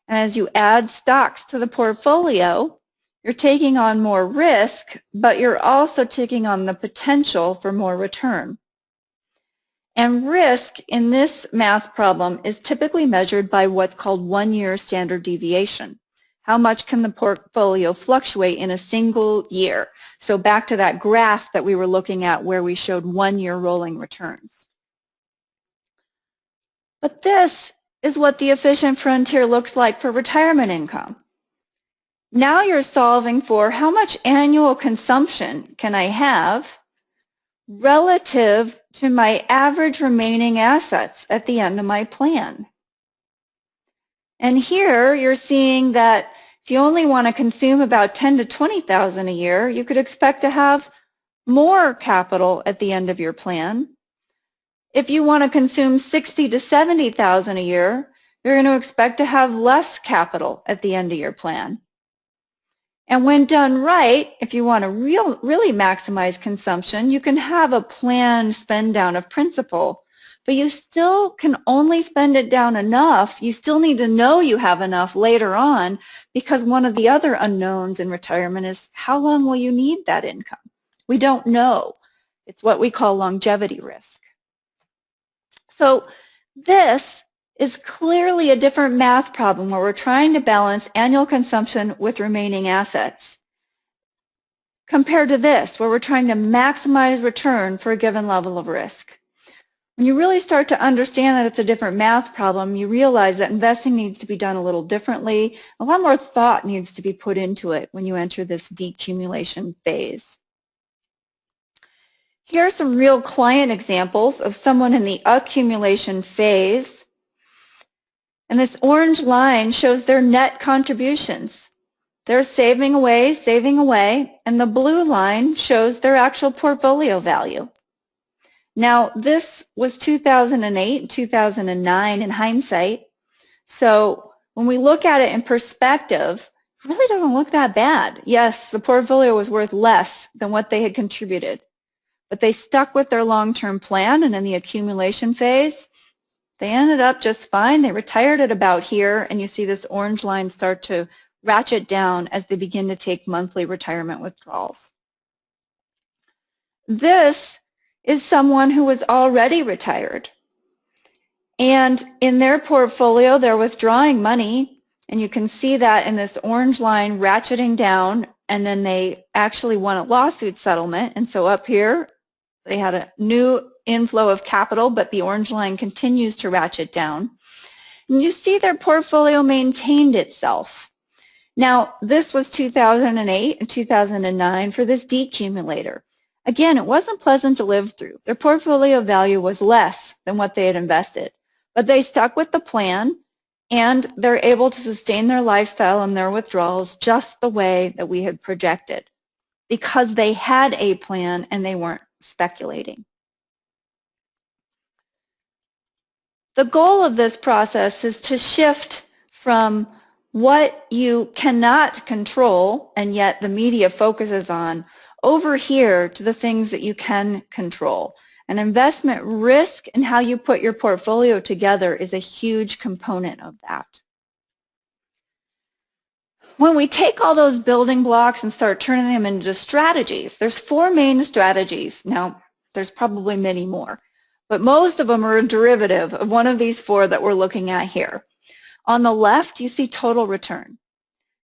And as you add stocks to the portfolio, you're taking on more risk, but you're also taking on the potential for more return. And risk in this math problem is typically measured by what's called 1-year standard deviation. How much can the portfolio fluctuate in a single year? So back to that graph that we were looking at where we showed 1-year rolling returns. But this is what the efficient frontier looks like for retirement income. Now you're solving for how much annual consumption can I have relative to my average remaining assets at the end of my plan. And here you're seeing that if you only want to consume about $10,000 to $20,000 a year, you could expect to have more capital at the end of your plan. If you want to consume $60,000 to $70,000 a year, you're going to expect to have less capital at the end of your plan. And when done right, if you want to really maximize consumption, you can have a planned spend down of principal, but you still can only spend it down enough. You still need to know you have enough later on, because one of the other unknowns in retirement is how long will you need that income? We don't know. It's what we call longevity risk. So this is clearly a different math problem where we're trying to balance annual consumption with remaining assets, compared to this, where we're trying to maximize return for a given level of risk. When you really start to understand that it's a different math problem, you realize that investing needs to be done a little differently. A lot more thought needs to be put into it when you enter this decumulation phase. Here are some real client examples of someone in the accumulation phase. And this orange line shows their net contributions. They're saving away, and the blue line shows their actual portfolio value. Now, this was 2008, 2009 in hindsight. So when we look at it in perspective, it really doesn't look that bad. Yes, the portfolio was worth less than what they had contributed, but they stuck with their long-term plan, and in the accumulation phase, they ended up just fine. They retired at about here, and you see this orange line start to ratchet down as they begin to take monthly retirement withdrawals. This is someone who was already retired, and in their portfolio they're withdrawing money, and you can see that in this orange line ratcheting down, and then they actually won a lawsuit settlement, and so up here they had a new inflow of capital, but the orange line continues to ratchet down. And you see their portfolio maintained itself. Now, this was 2008 and 2009 for this decumulator. Again, it wasn't pleasant to live through. Their portfolio value was less than what they had invested, but they stuck with the plan and they're able to sustain their lifestyle and their withdrawals just the way that we had projected because they had a plan and they weren't speculating. The goal of this process is to shift from what you cannot control and yet the media focuses on over here to the things that you can control. And investment risk and how you put your portfolio together is a huge component of that. When we take all those building blocks and start turning them into strategies, there's 4 main strategies. Now, there's probably many more, but most of them are a derivative of one of these 4 that we're looking at here. On the left, you see total return.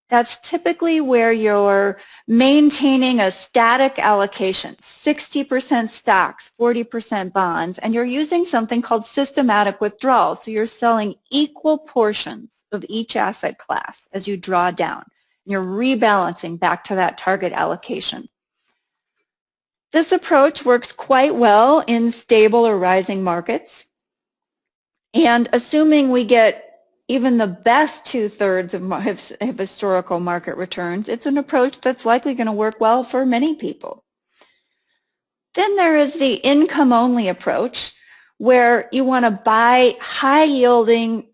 That's typically where you're maintaining a static allocation, 60% stocks, 40% bonds, and you're using something called systematic withdrawals. So you're selling equal portions of each asset class as you draw down. And you're rebalancing back to that target allocation. This approach works quite well in stable or rising markets. And assuming we get even the best 2/3 of historical market returns, it's an approach that's likely going to work well for many people. Then there is the income-only approach, where you want to buy high-yielding,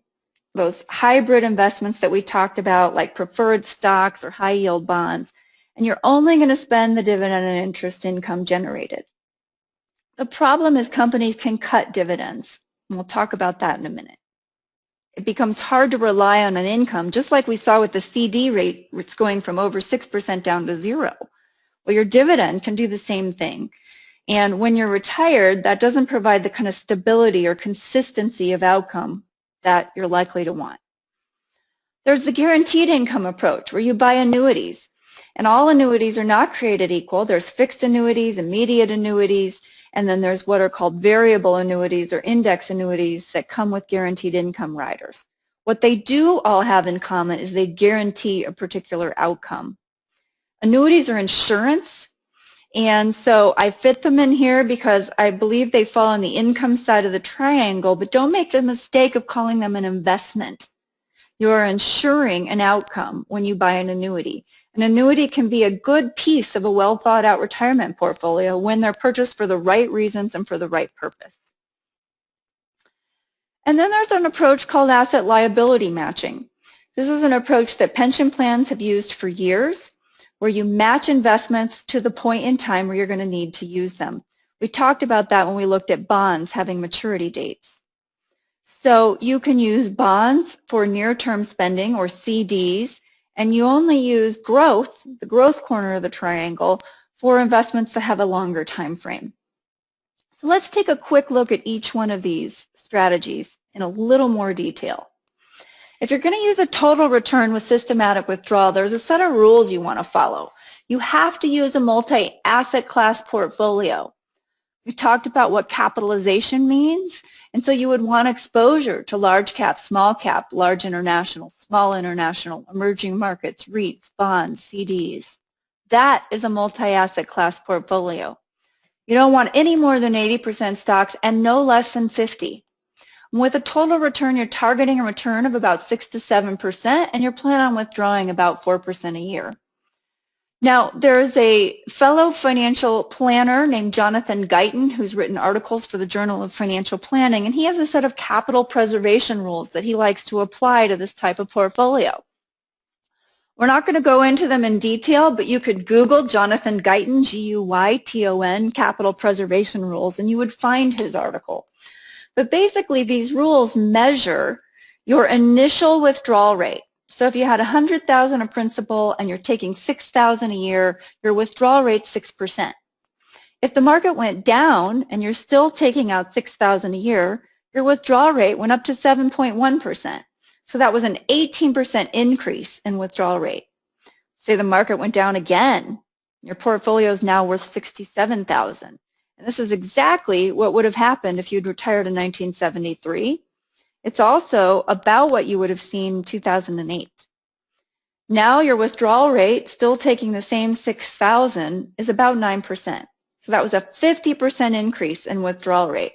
those hybrid investments that we talked about, like preferred stocks or high-yield bonds, and you're only going to spend the dividend and interest income generated. The problem is companies can cut dividends, and we'll talk about that in a minute. It becomes hard to rely on an income, just like we saw with the CD rate, it's going from over 6% down to 0. Well, your dividend can do the same thing. And when you're retired, that doesn't provide the kind of stability or consistency of outcome that you're likely to want. There's the guaranteed income approach, where you buy annuities. And all annuities are not created equal. There's fixed annuities, immediate annuities, and then there's what are called variable annuities or index annuities that come with guaranteed income riders. What they do all have in common is they guarantee a particular outcome. Annuities are insurance, and so I fit them in here because I believe they fall on the income side of the triangle, but don't make the mistake of calling them an investment. You are insuring an outcome when you buy an annuity. An annuity can be a good piece of a well-thought-out retirement portfolio when they're purchased for the right reasons and for the right purpose. And then there's an approach called asset-liability matching. This is an approach that pension plans have used for years, where you match investments to the point in time where you're going to need to use them. We talked about that when we looked at bonds having maturity dates. So you can use bonds for near-term spending, or CDs, and you only use growth, the growth corner of the triangle, for investments that have a longer time frame. So let's take a quick look at each one of these strategies in a little more detail. If you're going to use a total return with systematic withdrawal, there's a set of rules you want to follow. You have to use a multi-asset class portfolio. We talked about what capitalization means, and so you would want exposure to large cap, small cap, large international, small international, emerging markets, REITs, bonds, CDs. That is a multi-asset class portfolio. You don't want any more than 80% stocks and no less than 50. With a total return, you're targeting a return of about 6 to 7%, and you're planning on withdrawing about 4% a year. Now, there's a fellow financial planner named Jonathan Guyton who's written articles for the Journal of Financial Planning, and he has a set of capital preservation rules that he likes to apply to this type of portfolio. We're not going to go into them in detail, but you could Google Jonathan Guyton, G-U-Y-T-O-N, capital preservation rules, and you would find his article. But basically, these rules measure your initial withdrawal rate. So if you had $100,000 of principal and you're taking $6,000 a year, your withdrawal rate's 6%. If the market went down and you're still taking out $6,000 a year, your withdrawal rate went up to 7.1%. So that was an 18% increase in withdrawal rate. Say the market went down again, your portfolio is now worth $67,000. And this is exactly what would have happened if you'd retired in 1973. It's also about what you would have seen in 2008. Now your withdrawal rate, still taking the same $6,000, is about 9%. So that was a 50% increase in withdrawal rate.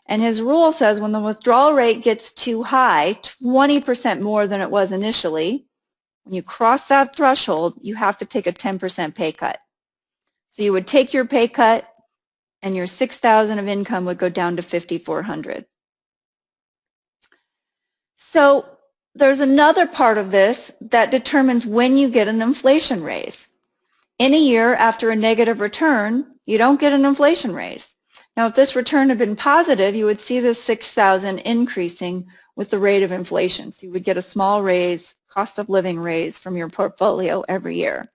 And his rule says when the withdrawal rate gets too high, 20% more than it was initially, when you cross that threshold, you have to take a 10% pay cut. So you would take your pay cut and your $6,000 of income would go down to $5,400. So there's another part of this that determines when you get an inflation raise. In a year after a negative return, you don't get an inflation raise. Now, if this return had been positive, you would see this $6,000 increasing with the rate of inflation. So you would get a small raise, cost of living raise from your portfolio every year.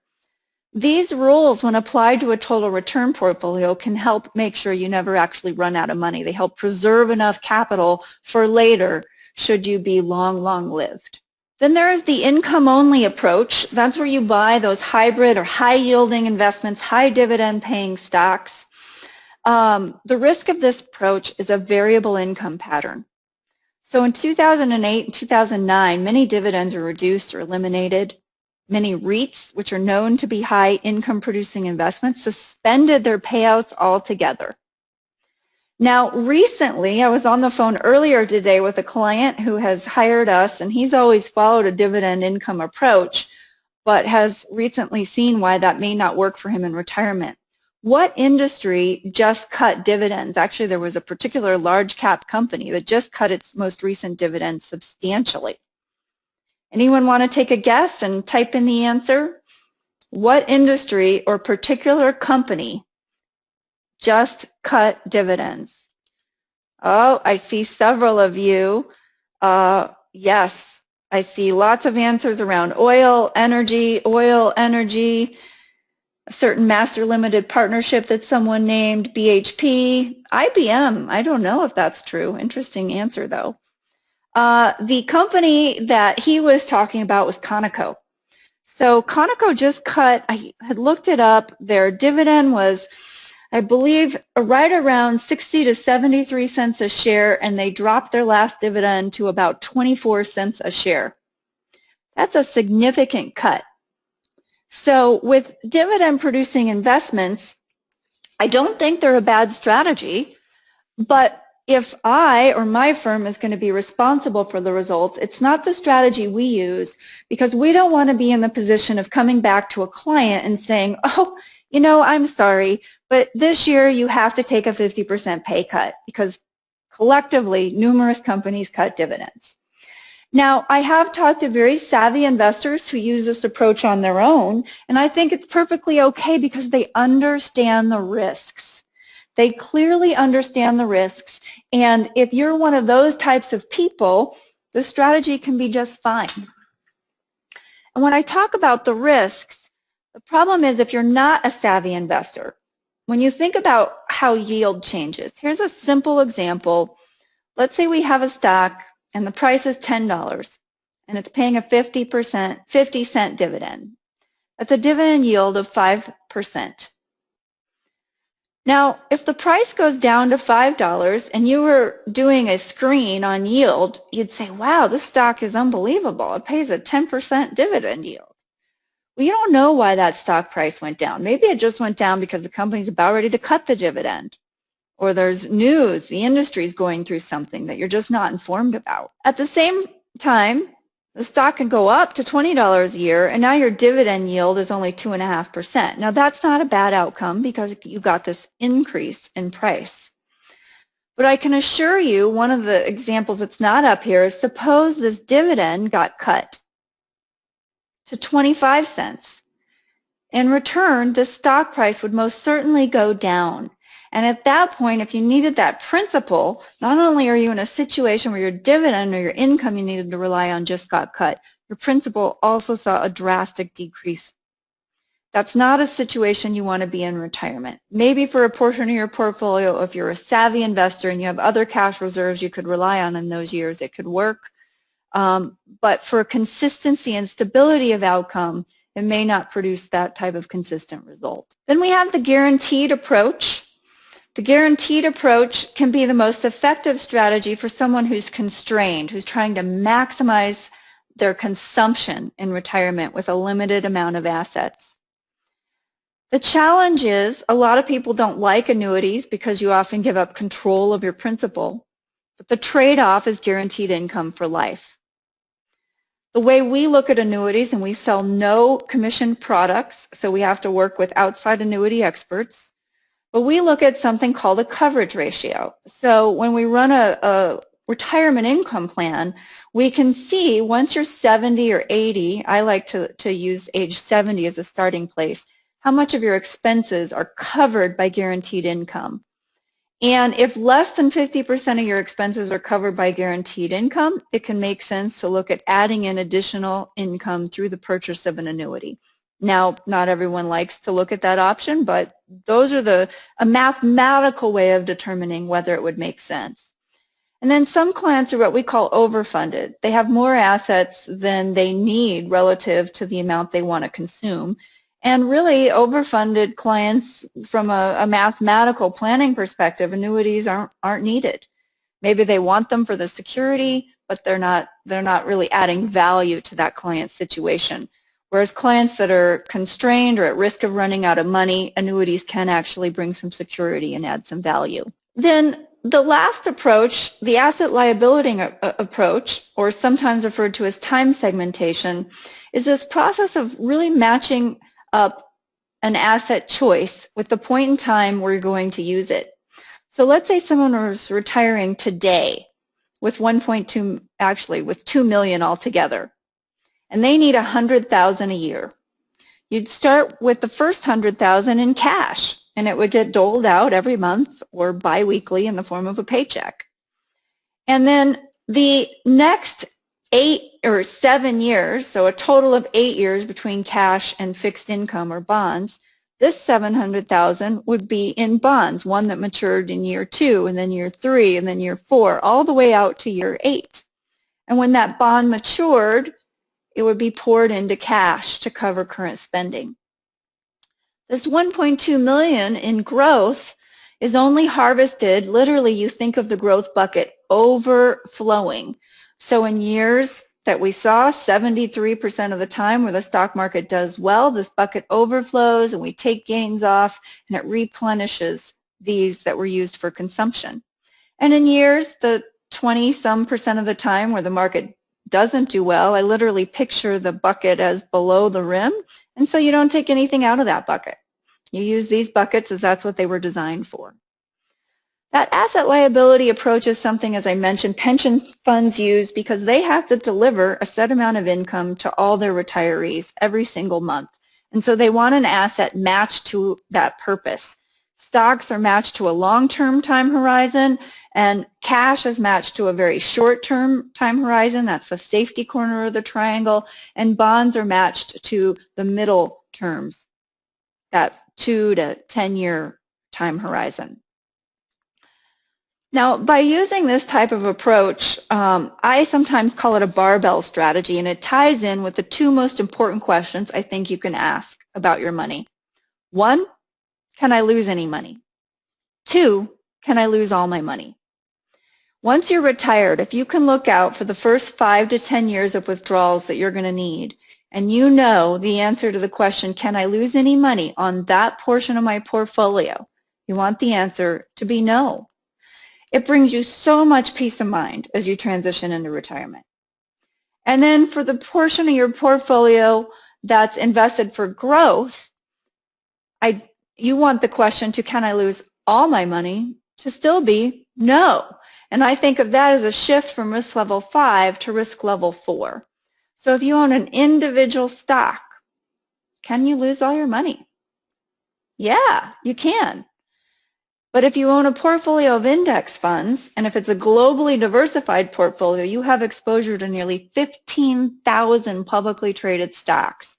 These rules, when applied to a total return portfolio, can help make sure you never actually run out of money. They help preserve enough capital for later should you be long-lived. Then there is the income-only approach. That's where you buy those hybrid or high-yielding investments, high dividend-paying stocks. The risk of this approach is a variable income pattern. So in 2008 and 2009, many dividends were reduced or eliminated. Many REITs, which are known to be high income producing investments, suspended their payouts altogether. Now, recently, I was on the phone earlier today with a client who has hired us, and he's always followed a dividend income approach, but has recently seen why that may not work for him in retirement. What industry just cut dividends? Actually, there was a particular large cap company that just cut its most recent dividends substantially. Anyone want to take a guess and type in the answer? What industry or particular company just cut dividends? Oh, I see several of you. Yes, I see lots of answers around oil, energy, a certain master limited partnership that someone named, BHP, IBM. I don't know if that's true. Interesting answer, though. The company that he was talking about was Conoco. So Conoco just cut, I had looked it up, their dividend was, I believe, right around 60 to 73 cents a share, and they dropped their last dividend to about 24 cents a share. That's a significant cut. So with dividend producing investments, I don't think they're a bad strategy, but if I or my firm is going to be responsible for the results, it's not the strategy we use, because we don't want to be in the position of coming back to a client and saying, oh, you know, I'm sorry, but this year you have to take a 50% pay cut, because collectively numerous companies cut dividends. Now, I have talked to very savvy investors who use this approach on their own, and I think it's perfectly okay because they understand the risks. They clearly understand the risks, and if you're one of those types of people, the strategy can be just fine. And when I talk about the risks, the problem is if you're not a savvy investor, when you think about how yield changes, here's a simple example. Let's say we have a stock and the price is $10 and it's paying a 50-cent dividend. That's a dividend yield of 5%. Now, if the price goes down to $5 and you were doing a screen on yield, you'd say, wow, this stock is unbelievable. It pays a 10% dividend yield. Well, you don't know why that stock price went down. Maybe it just went down because the company's about ready to cut the dividend, or there's news, the industry is going through something that you're just not informed about. At the same time, the stock can go up to $20 a year, and now your dividend yield is only 2.5%. Now, that's not a bad outcome because you got this increase in price. But I can assure you, one of the examples that's not up here is suppose this dividend got cut to 25 cents. In return, the stock price would most certainly go down. And at that point, if you needed that principal, not only are you in a situation where your dividend or your income you needed to rely on just got cut, your principal also saw a drastic decrease. That's not a situation you want to be in retirement. Maybe for a portion of your portfolio, if you're a savvy investor and you have other cash reserves you could rely on in those years, it could work. But for consistency and stability of outcome, it may not produce that type of consistent result. Then we have the guaranteed approach. The guaranteed approach can be the most effective strategy for someone who's constrained, who's trying to maximize their consumption in retirement with a limited amount of assets. The challenge is a lot of people don't like annuities because you often give up control of your principal, but the trade-off is guaranteed income for life. The way we look at annuities, and we sell no commission products, so we have to work with outside annuity experts, but we look at something called a coverage ratio. So when we run a retirement income plan, we can see once you're 70 or 80, I like to use age 70 as a starting place, how much of your expenses are covered by guaranteed income. And if less than 50% of your expenses are covered by guaranteed income, it can make sense to look at adding in additional income through the purchase of an annuity. Now, not everyone likes to look at that option, but those are a mathematical way of determining whether it would make sense. And then some clients are what we call overfunded. They have more assets than they need relative to the amount they want to consume. And really, overfunded clients, from a mathematical planning perspective, annuities aren't needed. Maybe they want them for the security, but they're not really adding value to that client's situation. Whereas clients that are constrained or at risk of running out of money, annuities can actually bring some security and add some value. Then the last approach, the asset liability approach, or sometimes referred to as time segmentation, is this process of really matching up an asset choice with the point in time where you're going to use it. So let's say someone was retiring today with 1.2, actually with 2 million altogether, and they need 100,000 a year. You'd start with the first 100,000 in cash, and it would get doled out every month or biweekly in the form of a paycheck. And then the next 8 or 7 years, so a total of 8 years between cash and fixed income or bonds, this 700,000 would be in bonds, one that matured in year 2, and then year 3, and then year 4, all the way out to year 8. And when that bond matured, it would be poured into cash to cover current spending. This 1.2 million in growth is only harvested, literally you think of the growth bucket overflowing. So in years that we saw, 73% of the time where the stock market does well, this bucket overflows and we take gains off and it replenishes these that were used for consumption. And in years, the 20-some% of the time where the market doesn't do well, I literally picture the bucket as below the rim, and so you don't take anything out of that bucket. You use these buckets as that's what they were designed for. That asset liability approach is something, as I mentioned, pension funds use because they have to deliver a set amount of income to all their retirees every single month. And so they want an asset matched to that purpose. Stocks are matched to a long-term time horizon, and cash is matched to a very short-term time horizon. That's the safety corner of the triangle. And bonds are matched to the middle terms, that 2 to 10-year time horizon. Now, by using this type of approach, I sometimes call it a barbell strategy, and it ties in with the 2 most important questions I think you can ask about your money. 1, can I lose any money? 2, can I lose all my money? Once you're retired, if you can look out for the first 5 to 10 years of withdrawals that you're going to need, and you know the answer to the question, can I lose any money on that portion of my portfolio, you want the answer to be no. It brings you so much peace of mind as you transition into retirement. And then for the portion of your portfolio that's invested for growth, you want the question to can I lose all my money to still be no. And I think of that as a shift from risk level 5 to risk level 4. So if you own an individual stock, can you lose all your money? Yeah, you can. But if you own a portfolio of index funds, and if it's a globally diversified portfolio, you have exposure to nearly 15,000 publicly traded stocks.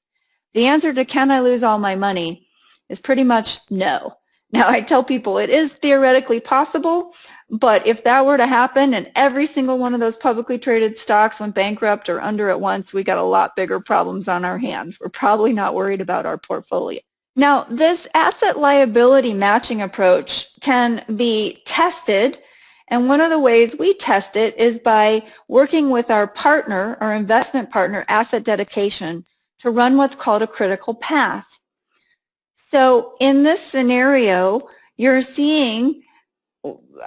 The answer to can I lose all my money is pretty much no. Now, I tell people it is theoretically possible, but if that were to happen and every single one of those publicly traded stocks went bankrupt or under at once, we got a lot bigger problems on our hands. We're probably not worried about our portfolio. Now, this asset liability matching approach can be tested, and one of the ways we test it is by working with our partner, our investment partner, Asset Dedication, to run what's called a critical path. So in this scenario, you're seeing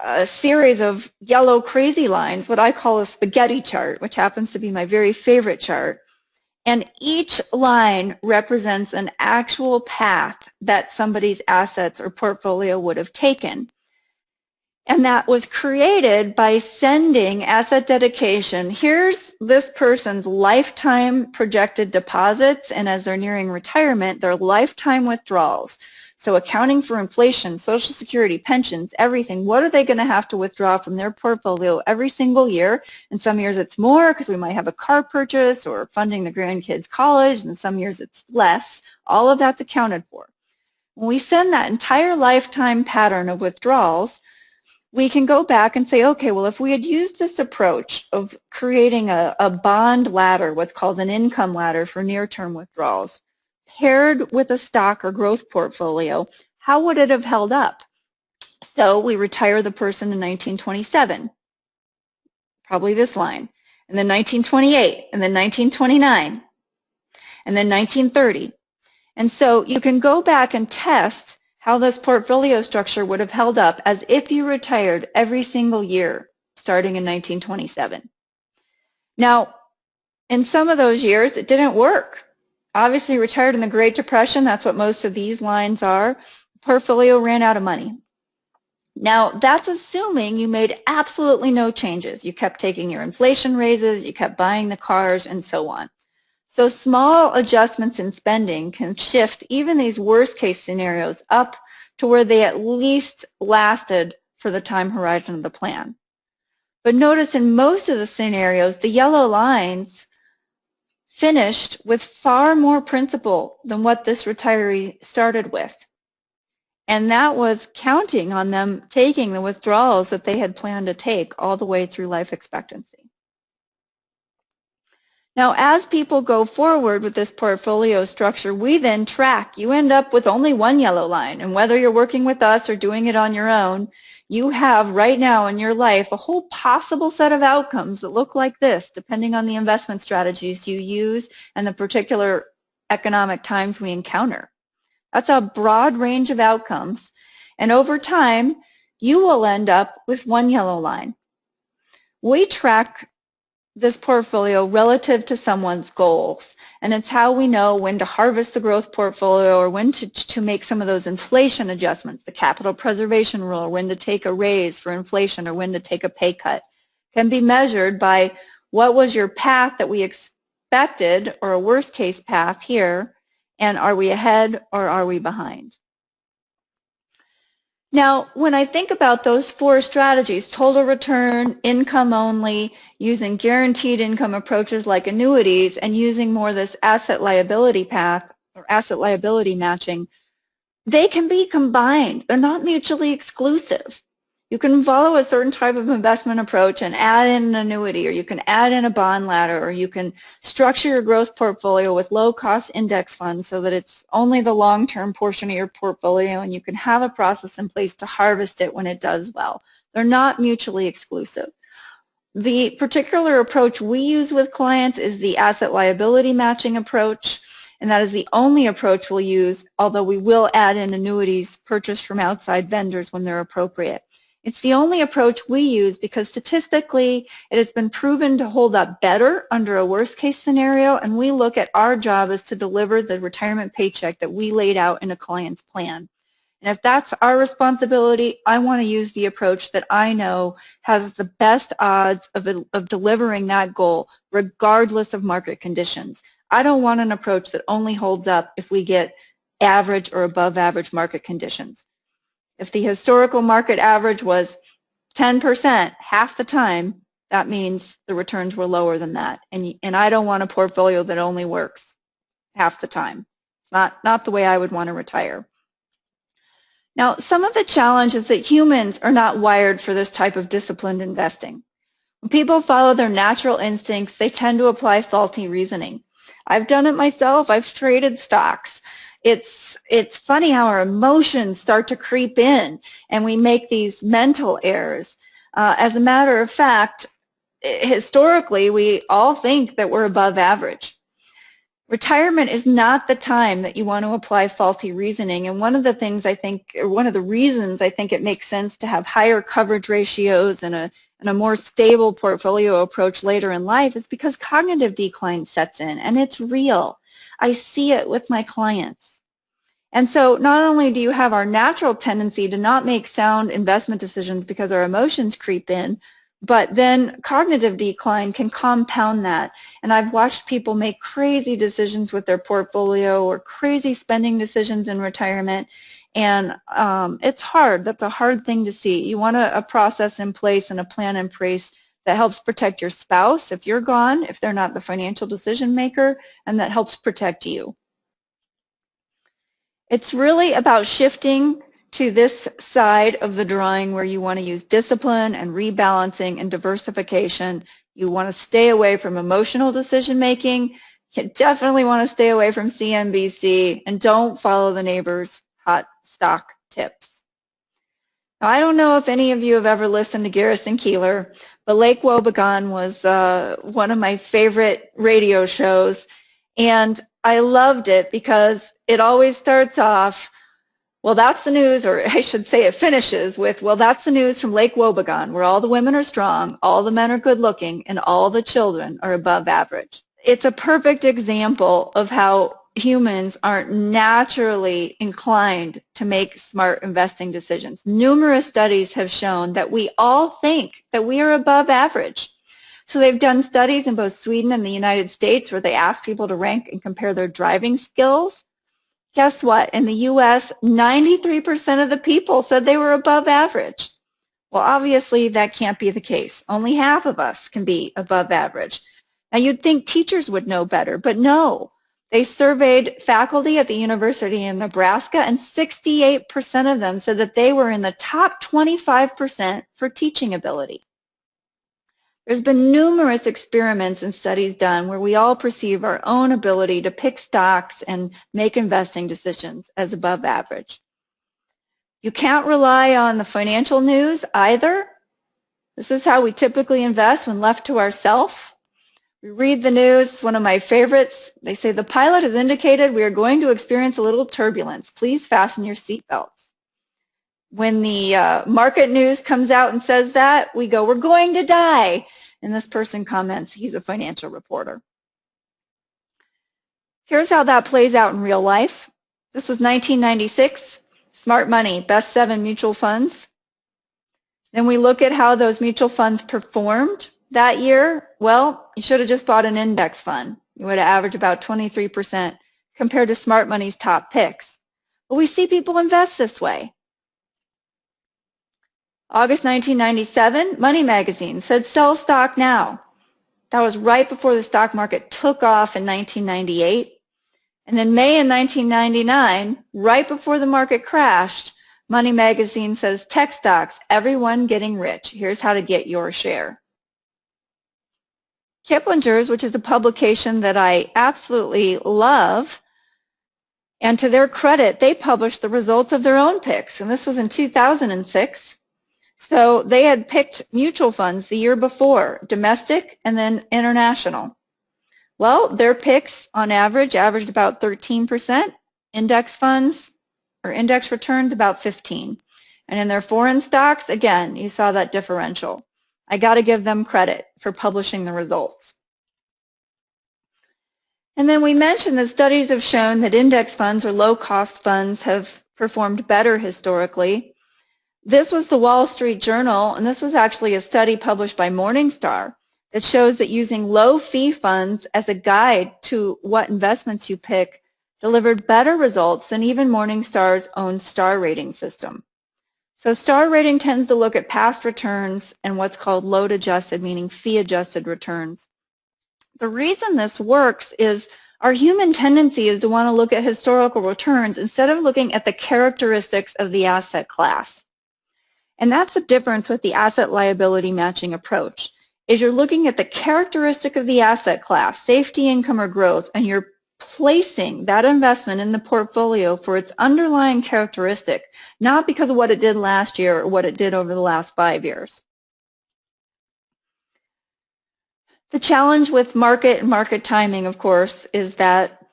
a series of yellow crazy lines, what I call a spaghetti chart, which happens to be my very favorite chart. And each line represents an actual path that somebody's assets or portfolio would have taken. And that was created by sending asset dedication. Here's this person's lifetime projected deposits, and as they're nearing retirement, their lifetime withdrawals. So accounting for inflation, Social Security, pensions, everything, what are they going to have to withdraw from their portfolio every single year? In some years it's more because we might have a car purchase or funding the grandkids' college, and some years it's less. All of that's accounted for. When we send that entire lifetime pattern of withdrawals, we can go back and say, okay, well, if we had used this approach of creating a bond ladder, what's called an income ladder for near-term withdrawals, paired with a stock or growth portfolio, how would it have held up? So we retire the person in 1927, probably this line, and then 1928, and then 1929, and then 1930. And so you can go back and test how this portfolio structure would have held up as if you retired every single year starting in 1927. Now, in some of those years, it didn't work. Obviously, retired in the Great Depression, that's what most of these lines are. Portfolio ran out of money. Now, that's assuming you made absolutely no changes. You kept taking your inflation raises, you kept buying the cars, and so on. So small adjustments in spending can shift even these worst case scenarios up to where they at least lasted for the time horizon of the plan. But notice in most of the scenarios, the yellow lines finished with far more principal than what this retiree started with. And that was counting on them taking the withdrawals that they had planned to take all the way through life expectancy. Now, as people go forward with this portfolio structure, we then track. You end up with only one yellow line, and whether you're working with us or doing it on your own, you have right now in your life a whole possible set of outcomes that look like this, depending on the investment strategies you use and the particular economic times we encounter. That's a broad range of outcomes, and over time, you will end up with one yellow line. We track this portfolio relative to someone's goals. And it's how we know when to harvest the growth portfolio or when to make some of those inflation adjustments, the capital preservation rule, or when to take a raise for inflation or when to take a pay cut. Can be measured by what was your path that we expected or a worst case path here, and are we ahead or are we behind? Now, when I think about those four strategies, total return, income only, using guaranteed income approaches like annuities, and using more this asset-liability path or asset-liability matching, they can be combined. They're not mutually exclusive. You can follow a certain type of investment approach and add in an annuity, or you can add in a bond ladder, or you can structure your growth portfolio with low-cost index funds so that it's only the long-term portion of your portfolio, and you can have a process in place to harvest it when it does well. They're not mutually exclusive. The particular approach we use with clients is the asset-liability matching approach, and that is the only approach we'll use, although we will add in annuities purchased from outside vendors when they're appropriate. It's the only approach we use because statistically it has been proven to hold up better under a worst case scenario, and we look at our job as to deliver the retirement paycheck that we laid out in a client's plan. And if that's our responsibility, I want to use the approach that I know has the best odds of delivering that goal regardless of market conditions. I don't want an approach that only holds up if we get average or above average market conditions. If the historical market average was 10% half the time, that means the returns were lower than that. And I don't want a portfolio that only works half the time. Not the way I would want to retire. Now, some of the challenge is that humans are not wired for this type of disciplined investing. When people follow their natural instincts, they tend to apply faulty reasoning. I've done it myself. I've traded stocks. It's funny how our emotions start to creep in and we make these mental errors. As a matter of fact, historically, we all think that we're above average. Retirement is not the time that you want to apply faulty reasoning, and one of the things I think, or one of the reasons I think it makes sense to have higher coverage ratios and a more stable portfolio approach later in life is because cognitive decline sets in, and it's real. I see it with my clients. And so not only do you have our natural tendency to not make sound investment decisions because our emotions creep in, but then cognitive decline can compound that. And I've watched people make crazy decisions with their portfolio or crazy spending decisions in retirement. And it's hard. That's a hard thing to see. You want a process in place and a plan in place that helps protect your spouse if you're gone, if they're not the financial decision maker, and that helps protect you. It's really about shifting to this side of the drawing where you want to use discipline and rebalancing and diversification. You want to stay away from emotional decision making. You definitely want to stay away from CNBC, and don't follow the neighbor's hot stock tips. Now, I don't know if any of you have ever listened to Garrison Keillor, but Lake Wobegon was one of my favorite radio shows, and I loved it because it always starts off, well, that's the news, or I should say it finishes with, well, that's the news from Lake Wobegon, where all the women are strong, all the men are good looking, and all the children are above average. It's a perfect example of how humans aren't naturally inclined to make smart investing decisions. Numerous studies have shown that we all think that we are above average. So they've done studies in both Sweden and the United States where they ask people to rank and compare their driving skills. Guess what? In the U.S., 93% of the people said they were above average. Well, obviously, that can't be the case. Only half of us can be above average. Now, you'd think teachers would know better, but no. They surveyed faculty at the University of Nebraska, and 68% of them said that they were in the top 25% for teaching ability. There's been numerous experiments and studies done where we all perceive our own ability to pick stocks and make investing decisions as above average. You can't rely on the financial news either. This is how we typically invest when left to ourselves. We read the news, one of my favorites. They say the pilot has indicated we are going to experience a little turbulence. Please fasten your seatbelts. When the market news comes out and says that, we go, we're going to die. And this person comments, he's a financial reporter. Here's how that plays out in real life. This was 1996, smart money, best 7 mutual funds. Then we look at how those mutual funds performed that year. Well, you should have just bought an index fund. You would have averaged about 23% compared to smart money's top picks. But we see people invest this way. August 1997, Money Magazine said sell stock now. That was right before the stock market took off in 1998. And then May in 1999, right before the market crashed, Money Magazine says tech stocks, everyone getting rich. Here's how to get your share. Kiplinger's, which is a publication that I absolutely love, and to their credit, they published the results of their own picks. And this was in 2006. So they had picked mutual funds the year before, domestic and then international. Well, their picks on average averaged about 13%, index funds or index returns about 15%. And in their foreign stocks, again, you saw that differential. I got to give them credit for publishing the results. And then we mentioned that studies have shown that index funds or low-cost funds have performed better historically. This was the Wall Street Journal, and this was actually a study published by Morningstar that shows that using low-fee funds as a guide to what investments you pick delivered better results than even Morningstar's own star rating system. So star rating tends to look at past returns and what's called load-adjusted, meaning fee-adjusted returns. The reason this works is our human tendency is to want to look at historical returns instead of looking at the characteristics of the asset class. And that's the difference with the asset-liability matching approach, is you're looking at the characteristic of the asset class, safety, income, or growth, and you're placing that investment in the portfolio for its underlying characteristic, not because of what it did last year or what it did over the last 5 years. The challenge with market and market timing, of course, is that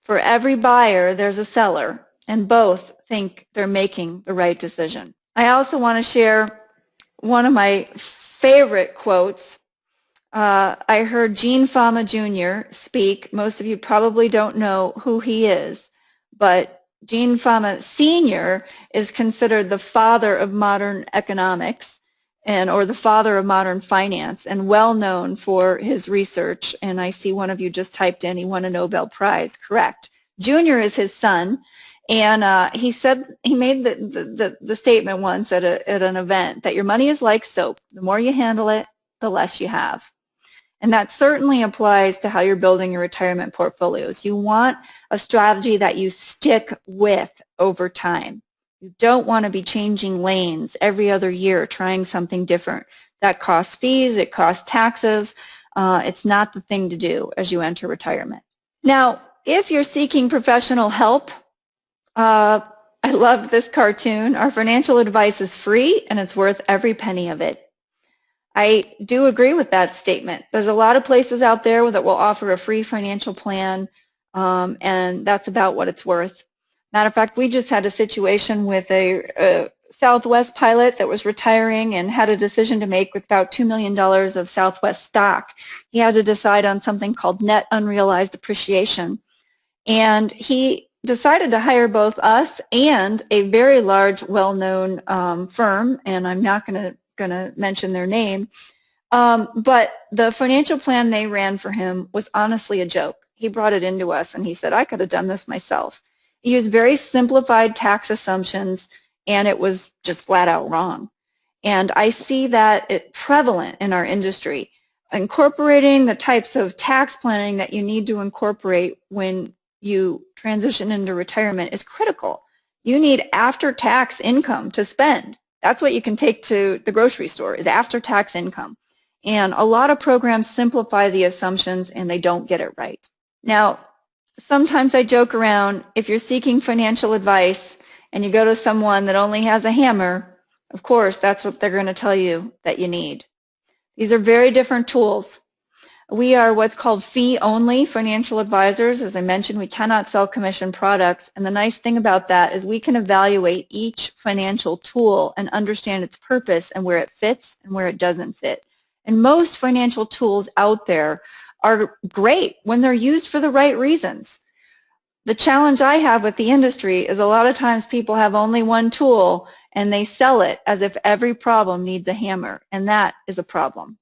For every buyer, there's a seller, and both think they're making the right decision. I also want to share one of my favorite quotes. I heard Gene Fama Jr. speak. Most of you probably don't know who he is, but Gene Fama Sr. is considered the father of modern economics or the father of modern finance, and well known for his research. And I see one of you just typed in he won a Nobel Prize. Correct. Junior is his son, and he made the statement once at an event that your money is like soap. The more you handle it, the less you have. And that certainly applies to how you're building your retirement portfolios. You want a strategy that you stick with over time. You don't want to be changing lanes every other year, trying something different. That costs fees, it costs taxes. It's not the thing to do as you enter retirement. Now, if you're seeking professional help, I love this cartoon. Our financial advice is free and it's worth every penny of it. I do agree with that statement. There's a lot of places out there that will offer a free financial plan, and that's about what it's worth. Matter of fact, we just had a situation with a Southwest pilot that was retiring and had a decision to make with about $2 million of Southwest stock. He had to decide on something called net unrealized appreciation. And he decided to hire both us and a very large, well-known firm, and I'm not going to mention their name, but the financial plan they ran for him was honestly a joke. He brought it into us and he said, I could have done this myself. He used very simplified tax assumptions and it was just flat out wrong. And I see that prevalent in our industry. Incorporating the types of tax planning that you need to incorporate when you transition into retirement is critical. You need after-tax income to spend. That's what you can take to the grocery store, is after-tax income. And a lot of programs simplify the assumptions and they don't get it right. Now, sometimes I joke around, if you're seeking financial advice and you go to someone that only has a hammer, of course, that's what they're going to tell you that you need. These are very different tools. We are what's called fee-only financial advisors. As I mentioned, we cannot sell commission products. And the nice thing about that is we can evaluate each financial tool and understand its purpose and where it fits and where it doesn't fit. And most financial tools out there are great when they're used for the right reasons. The challenge I have with the industry is a lot of times people have only one tool and they sell it as if every problem needs a hammer, and that is a problem.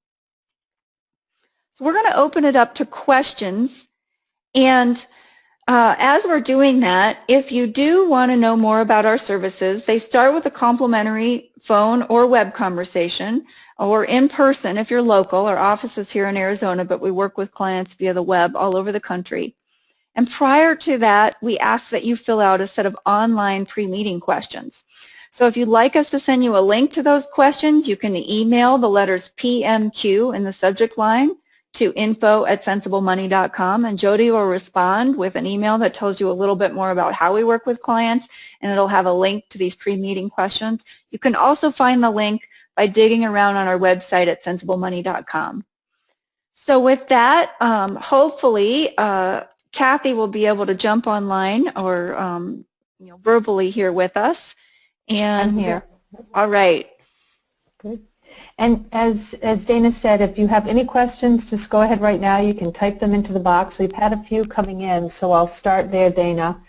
So we're going to open it up to questions, and as we're doing that, if you do want to know more about our services, they start with a complimentary phone or web conversation, or in person if you're local. Our office is here in Arizona, but we work with clients via the web all over the country. And prior to that, we ask that you fill out a set of online pre-meeting questions. So if you'd like us to send you a link to those questions, you can email the letters PMQ in the subject line to info@sensiblemoney.com, and Jody will respond with an email that tells you a little bit more about how we work with clients, and it'll have a link to these pre-meeting questions. You can also find the link by digging around on our website at sensiblemoney.com. So with that, hopefully Kathy will be able to jump online or verbally here with us. And I'm here. All right. Good. And as Dana said, if you have any questions, just go ahead right now. You can type them into the box. We've had a few coming in, so I'll start there, Dana,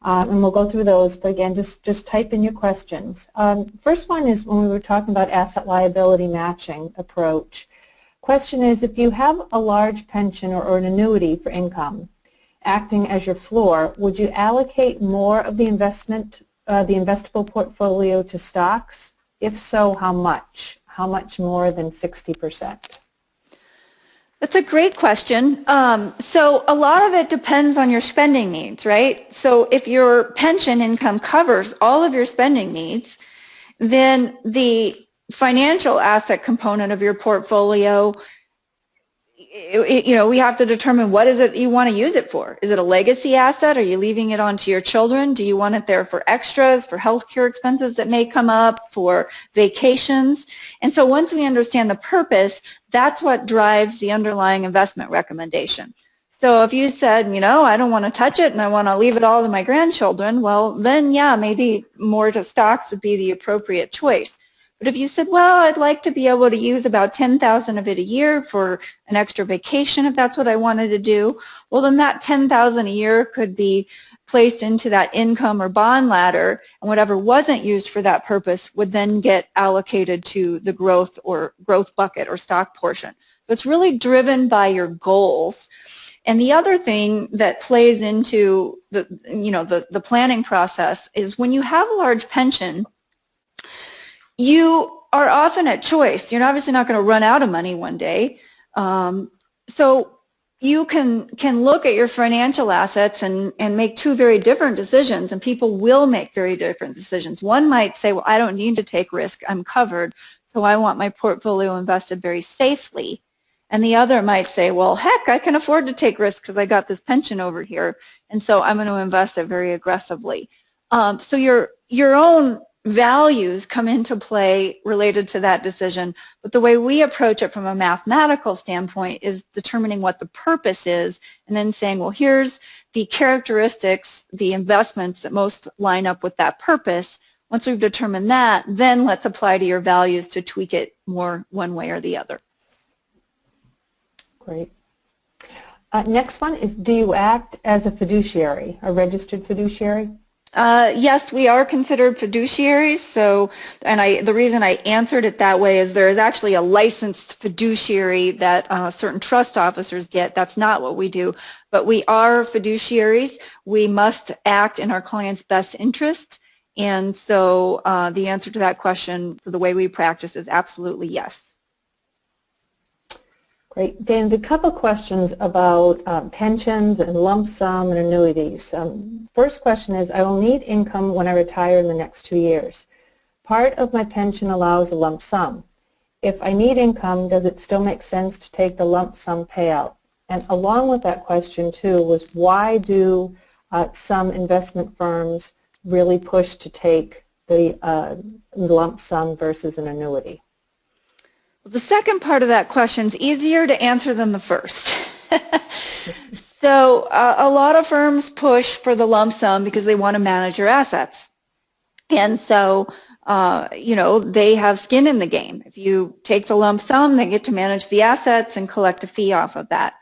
and we'll go through those. But again, just type in your questions. First one is when we were talking about asset liability matching approach. Question is, if you have a large pension or an annuity for income acting as your floor, would you allocate more of the investable portfolio to stocks? If so, how much? How much more than 60%? That's a great question. So a lot of it depends on your spending needs, right? So if your pension income covers all of your spending needs, then the financial asset component of your portfolio, we have to determine what is it you want to use it for. Is it a legacy asset? Are you leaving it on to your children? Do you want it there for extras, for healthcare expenses that may come up, for vacations? And so once we understand the purpose, that's what drives the underlying investment recommendation. So if you said, I don't want to touch it and I want to leave it all to my grandchildren, well, then yeah, maybe more to stocks would be the appropriate choice. But if you said, well, I'd like to be able to use about 10,000 of it a year for an extra vacation if that's what I wanted to do, well, then that 10,000 a year could be placed into that income or bond ladder, and whatever wasn't used for that purpose would then get allocated to the growth bucket or stock portion. So it's really driven by your goals. And the other thing that plays into the planning process is when you have a large pension, you are often at choice. You're obviously not going to run out of money one day. So you can look at your financial assets and make two very different decisions, and people will make very different decisions. One might say, well, I don't need to take risk. I'm covered, so I want my portfolio invested very safely. And the other might say, well, heck, I can afford to take risk because I got this pension over here, and so I'm going to invest it very aggressively. So your own values come into play related to that decision, but the way we approach it from a mathematical standpoint is determining what the purpose is and then saying, well, here's the characteristics, the investments that most line up with that purpose. Once we've determined that, then let's apply to your values to tweak it more one way or the other. Great. Next one is, do you act as a fiduciary, a registered fiduciary? Yes, we are considered fiduciaries. So, and the reason I answered it that way is there is actually a licensed fiduciary that certain trust officers get. That's not what we do, but we are fiduciaries. We must act in our clients' best interest. And so the answer to that question for the way we practice is absolutely yes. Great. Dan, a couple questions about pensions and lump sum and annuities. First question is, I will need income when I retire in the next 2 years. Part of my pension allows a lump sum. If I need income, does it still make sense to take the lump sum payout? And along with that question, too, was why do some investment firms really push to take the lump sum versus an annuity? The second part of that question is easier to answer than the first. So a lot of firms push for the lump sum because they want to manage your assets. And so, they have skin in the game. If you take the lump sum, they get to manage the assets and collect a fee off of that.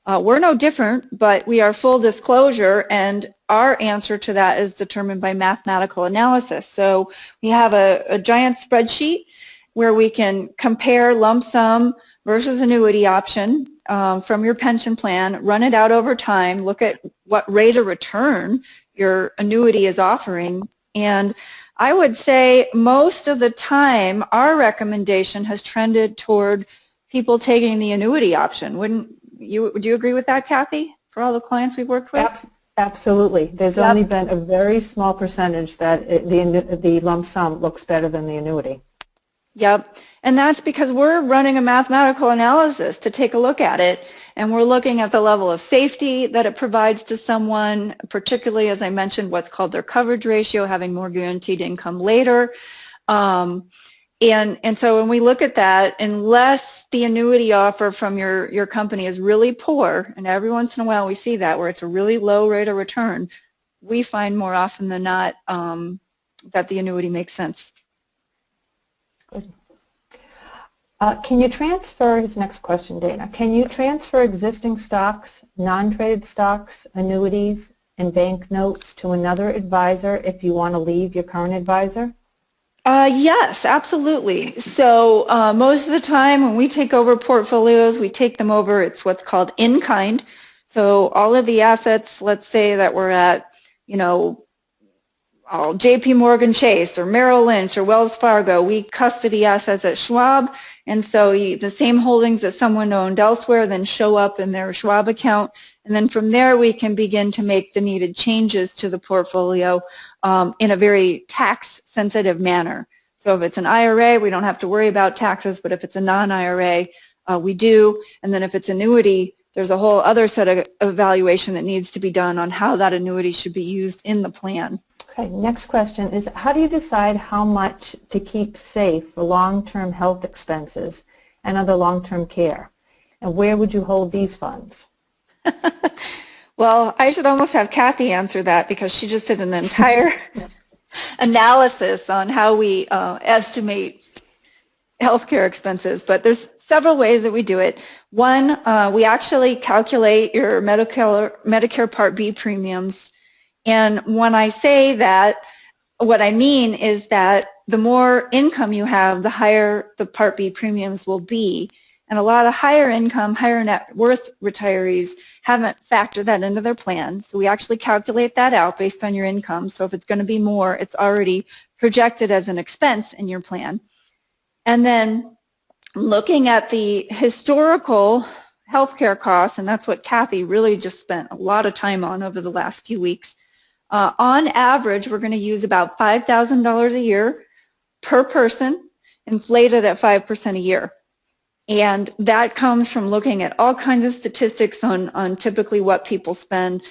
We're no different, but we are full disclosure, and our answer to that is determined by mathematical analysis. So we have a giant spreadsheet where we can compare lump sum versus annuity option from your pension plan, run it out over time, look at what rate of return your annuity is offering, and I would say most of the time our recommendation has trended toward people taking the annuity option. Would you agree with that, Kathy, for all the clients we've worked with? Absolutely. There's only been a very small percentage that the lump sum looks better than the annuity. Yep, and that's because we're running a mathematical analysis to take a look at it, and we're looking at the level of safety that it provides to someone, particularly, as I mentioned, what's called their coverage ratio, having more guaranteed income later. And so when we look at that, unless the annuity offer from your company is really poor, and every once in a while we see that where it's a really low rate of return, we find more often than not that the annuity makes sense. Can you transfer, his next question, Dana, can you transfer existing stocks, non-traded stocks, annuities, and bank notes to another advisor if you want to leave your current advisor? Yes, absolutely. So most of the time when we take over portfolios, we take them over, it's what's called in-kind. So all of the assets, let's say that we're at, JP Morgan Chase or Merrill Lynch or Wells Fargo, we custody assets at Schwab, and so the same holdings that someone owned elsewhere then show up in their Schwab account, and then from there we can begin to make the needed changes to the portfolio in a very tax-sensitive manner. So if it's an IRA, we don't have to worry about taxes, but if it's a non-IRA, we do, and then if it's annuity, there's a whole other set of evaluation that needs to be done on how that annuity should be used in the plan. Okay, next question is, how do you decide how much to keep safe for long-term health expenses and other long-term care? And where would you hold these funds? Well, I should almost have Kathy answer that because she just did an entire analysis on how we estimate healthcare expenses. But there's several ways that we do it. One, we actually calculate your Medicare Part B premiums. And when I say that, what I mean is that the more income you have, the higher the Part B premiums will be. And a lot of higher income, higher net worth retirees haven't factored that into their plan. So we actually calculate that out based on your income. So if it's going to be more, it's already projected as an expense in your plan. And then looking at the historical healthcare costs, and that's what Kathy really just spent a lot of time on over the last few weeks. On average, we're going to use about $5,000 a year per person, inflated at 5% a year. And that comes from looking at all kinds of statistics on typically what people spend,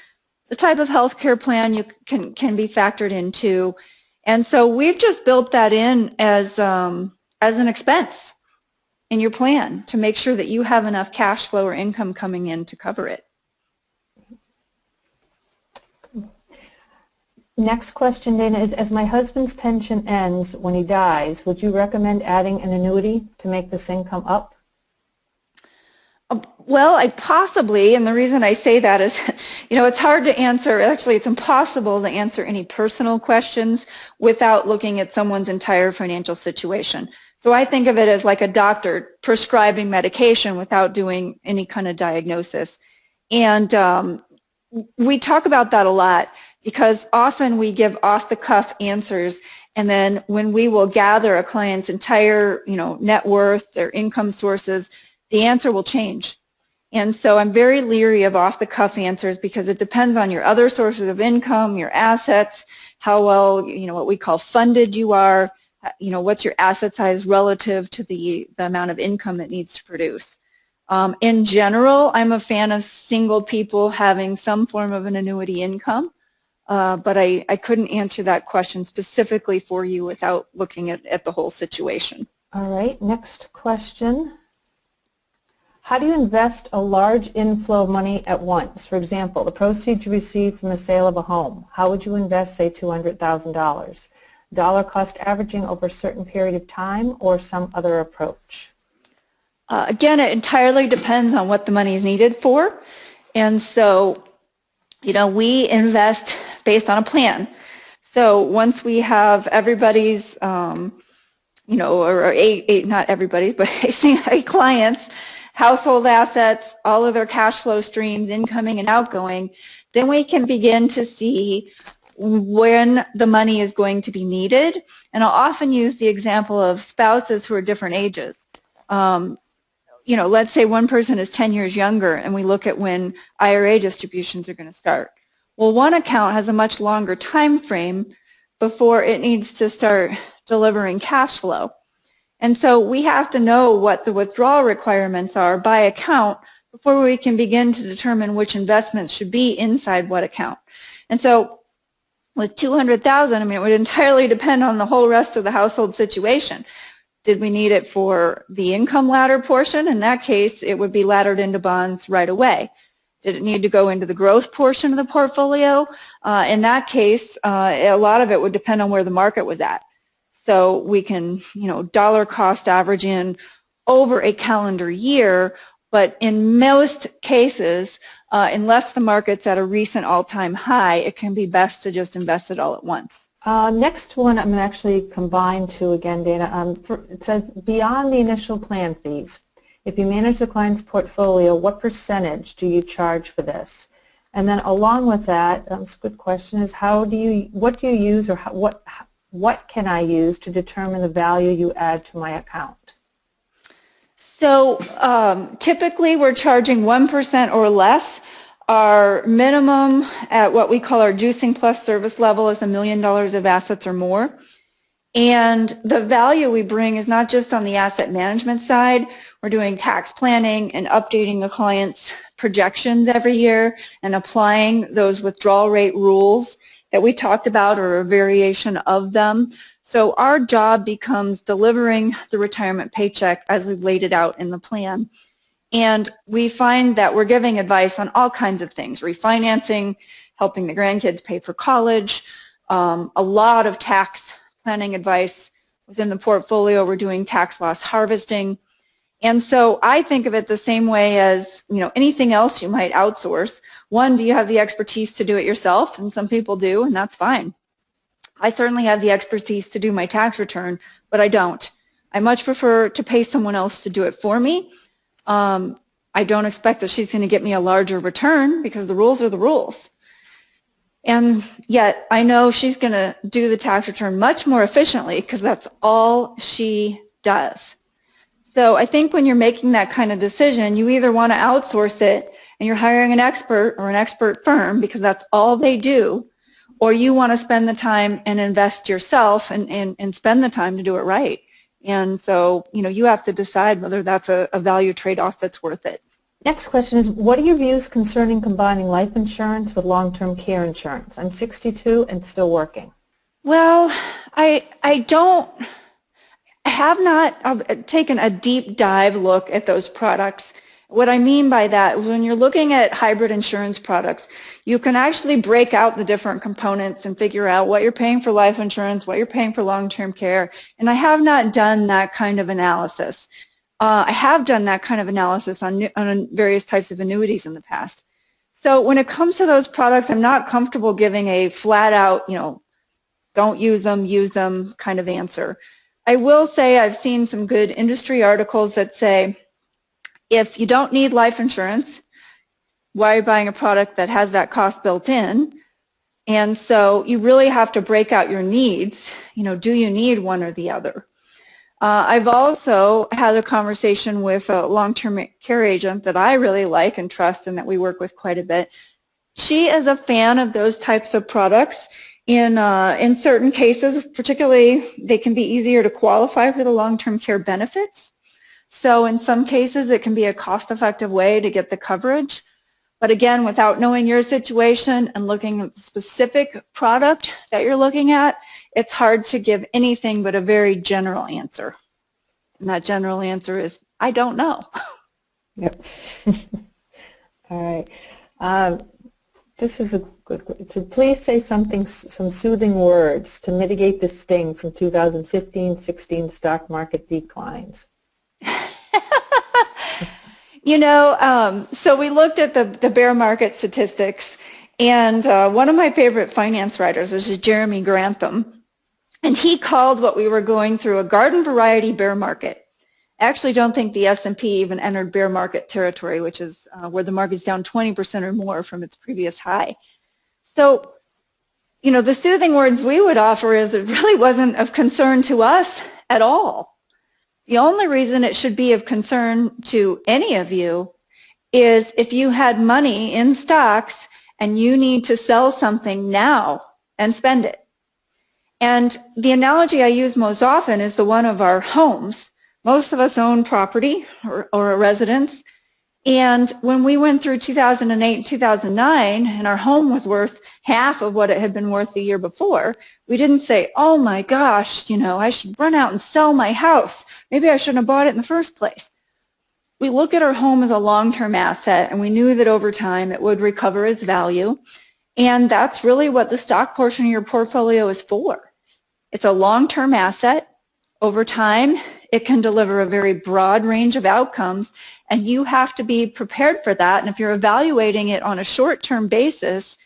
the type of health care plan you can be factored into. And so we've just built that in as an expense in your plan to make sure that you have enough cash flow or income coming in to cover it. Next question, Dana, is as my husband's pension ends when he dies, would you recommend adding an annuity to make this income up? Well, I possibly, and the reason I say that is, it's hard to answer. Actually, it's impossible to answer any personal questions without looking at someone's entire financial situation. So I think of it as like a doctor prescribing medication without doing any kind of diagnosis. And we talk about that a lot because often we give off-the-cuff answers, and then when we will gather a client's entire, net worth, their income sources, the answer will change. And so I'm very leery of off-the-cuff answers because it depends on your other sources of income, your assets, how well, what we call funded you are, what's your asset size relative to the amount of income it needs to produce. In general, I'm a fan of single people having some form of an annuity income, but I couldn't answer that question specifically for you without looking at the whole situation. All right, next question. How do you invest a large inflow of money at once? For example, the proceeds you receive from the sale of a home. How would you invest, say, $200,000? Dollar cost averaging over a certain period of time or some other approach? Again, it entirely depends on what the money is needed for. And so, we invest based on a plan. So once we have everybody's, not everybody's, but a client's household assets, all of their cash flow streams, incoming and outgoing, then we can begin to see when the money is going to be needed. And I'll often use the example of spouses who are different ages. Let's say one person is 10 years younger and we look at when IRA distributions are going to start. Well, one account has a much longer time frame before it needs to start delivering cash flow. And so we have to know what the withdrawal requirements are by account before we can begin to determine which investments should be inside what account. And so with $200,000, it would entirely depend on the whole rest of the household situation. Did we need it for the income ladder portion? In that case, it would be laddered into bonds right away. Did it need to go into the growth portion of the portfolio? In that case, a lot of it would depend on where the market was at. So we can, dollar cost average in over a calendar year, but in most cases, unless the market's at a recent all-time high, it can be best to just invest it all at once. Next one, I'm going to actually combine two again, Dana. It says, beyond the initial plan fees, if you manage the client's portfolio, what percentage do you charge for this? And then along with that, it's a good question, is what do you use or what can I use to determine the value you add to my account? So typically we're charging 1% or less. Our minimum at what we call our juicing plus service level is $1 million of assets or more. And the value we bring is not just on the asset management side. We're doing tax planning and updating the client's projections every year and applying those withdrawal rate rules that we talked about or a variation of them. So our job becomes delivering the retirement paycheck as we've laid it out in the plan. And we find that we're giving advice on all kinds of things, refinancing, helping the grandkids pay for college, a lot of tax planning advice within the portfolio. We're doing tax loss harvesting. And so I think of it the same way as, anything else you might outsource. One, do you have the expertise to do it yourself? And some people do, and that's fine. I certainly have the expertise to do my tax return, but I don't. I much prefer to pay someone else to do it for me. I don't expect that she's going to get me a larger return because the rules are the rules. And yet I know she's going to do the tax return much more efficiently because that's all she does. So I think when you're making that kind of decision, you either want to outsource it and you're hiring an expert or an expert firm because that's all they do, or you want to spend the time and invest yourself and spend the time to do it right. And so, you have to decide whether that's a value trade-off that's worth it. Next question is, what are your views concerning combining life insurance with long-term care insurance? I'm 62 and still working. Well, I have not taken a deep dive look at those products. What I mean by that, when you're looking at hybrid insurance products, you can actually break out the different components and figure out what you're paying for life insurance, what you're paying for long-term care, and I have not done that kind of analysis. I have done that kind of analysis on various types of annuities in the past. So when it comes to those products, I'm not comfortable giving a flat-out, don't use them kind of answer. I will say I've seen some good industry articles that say, if you don't need life insurance, why are you buying a product that has that cost built in? And so you really have to break out your needs. Do you need one or the other? I've also had a conversation with a long-term care agent that I really like and trust and that we work with quite a bit. She is a fan of those types of products. In certain cases, particularly, they can be easier to qualify for the long-term care benefits. So in some cases, it can be a cost-effective way to get the coverage. But again, without knowing your situation and looking at the specific product that you're looking at, it's hard to give anything but a very general answer. And that general answer is, I don't know. Yep. All right. This is a good question. So please say some soothing words to mitigate the sting from 2015-16 stock market declines. So we looked at the bear market statistics, and one of my favorite finance writers is Jeremy Grantham, and he called what we were going through a garden variety bear market. I actually don't think the S&P even entered bear market territory, which is where the market's down 20% or more from its previous high. So, the soothing words we would offer is it really wasn't of concern to us at all. The only reason it should be of concern to any of you is if you had money in stocks and you need to sell something now and spend it. And the analogy I use most often is the one of our homes. Most of us own property or a residence. And when we went through 2008 and 2009 and our home was worth half of what it had been worth the year before, we didn't say, oh my gosh, I should run out and sell my house. Maybe I shouldn't have bought it in the first place. We look at our home as a long-term asset, and we knew that over time it would recover its value. And that's really what the stock portion of your portfolio is for. It's a long-term asset. Over time, it can deliver a very broad range of outcomes, and you have to be prepared for that. And if you're evaluating it on a short-term basis,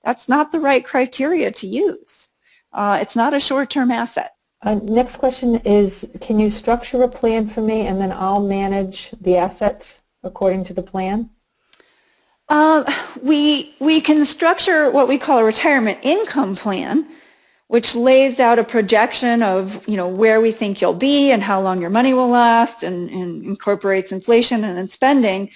that's not the right criteria to use. It's not a short-term asset. Next question is, can you structure a plan for me and then I'll manage the assets according to the plan? We can structure what we call a retirement income plan, which lays out a projection of where we think you'll be and how long your money will last, and incorporates inflation and spending.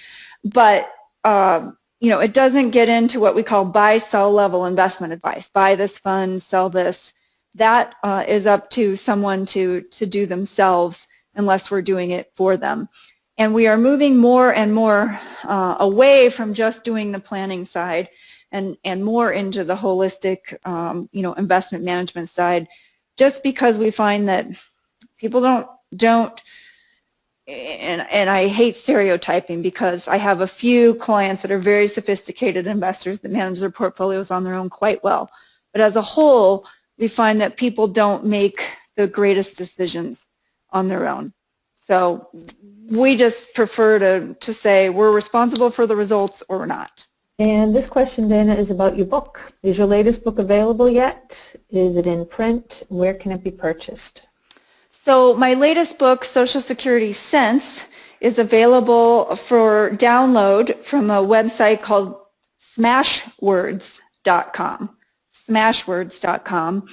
But it doesn't get into what we call buy-sell level investment advice. Buy this fund, sell this. That is up to someone to do themselves unless we're doing it for them. And we are moving more and more away from just doing the planning side and more into the holistic, investment management side, just because we find that people don't and I hate stereotyping because I have a few clients that are very sophisticated investors that manage their portfolios on their own quite well. But as a whole, we find that people don't make the greatest decisions on their own. So we just prefer to say we're responsible for the results or we're not. And this question, Dana, is about your book. Is your latest book available yet? Is it in print? Where can it be purchased? So my latest book, Social Security Sense, is available for download from a website called smashwords.com. Smashwords.com.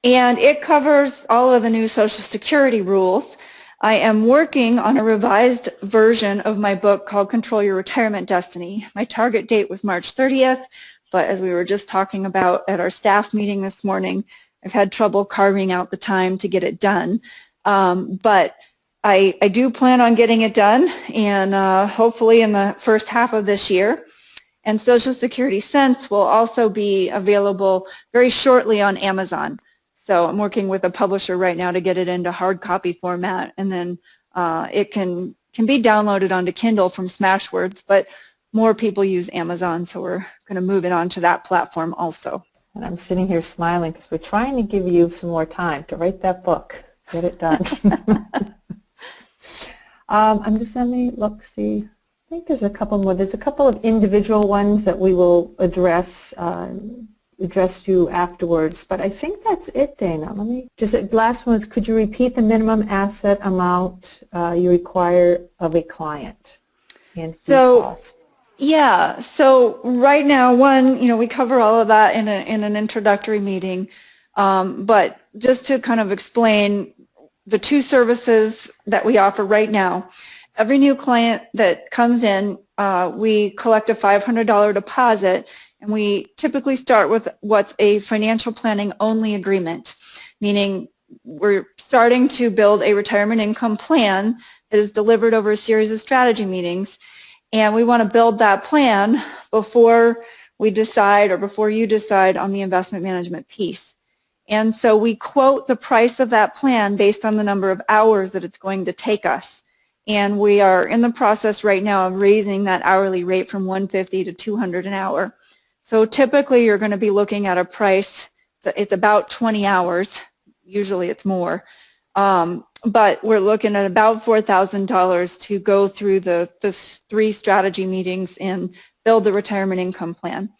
And it covers all of the new Social Security rules. I am working on a revised version of my book called Control Your Retirement Destiny. My target date was March 30th, but as we were just talking about at our staff meeting this morning, I've had trouble carving out the time to get it done. But I do plan on getting it done, and hopefully in the first half of this year. And Social Security Sense will also be available very shortly on Amazon. So I'm working with a publisher right now to get it into hard copy format, and then it can be downloaded onto Kindle from Smashwords, but more people use Amazon, so we're going to move it onto that platform also. And I'm sitting here smiling because we're trying to give you some more time to write that book. Get it done. I'm just let me look, see. I think there's a couple more. There's a couple of individual ones that we will address you afterwards. But I think that's it, Dana. Let me just, last one is, could you repeat the minimum asset amount you require of a client and fee cost? Yeah, so right now, we cover all of that in an introductory meeting. But just to kind of explain the two services that we offer right now, every new client that comes in, we collect a $500 deposit, and we typically start with what's a financial planning only agreement, meaning we're starting to build a retirement income plan that is delivered over a series of strategy meetings, and we want to build that plan before we decide or before you decide on the investment management piece. And so we quote the price of that plan based on the number of hours that it's going to take us. And we are in the process right now of raising that hourly rate from $150 to $200 an hour. So typically you're going to be looking at a price, it's about 20 hours, usually it's more, but we're looking at about $4,000 to go through the 3 strategy meetings and build the retirement income plan.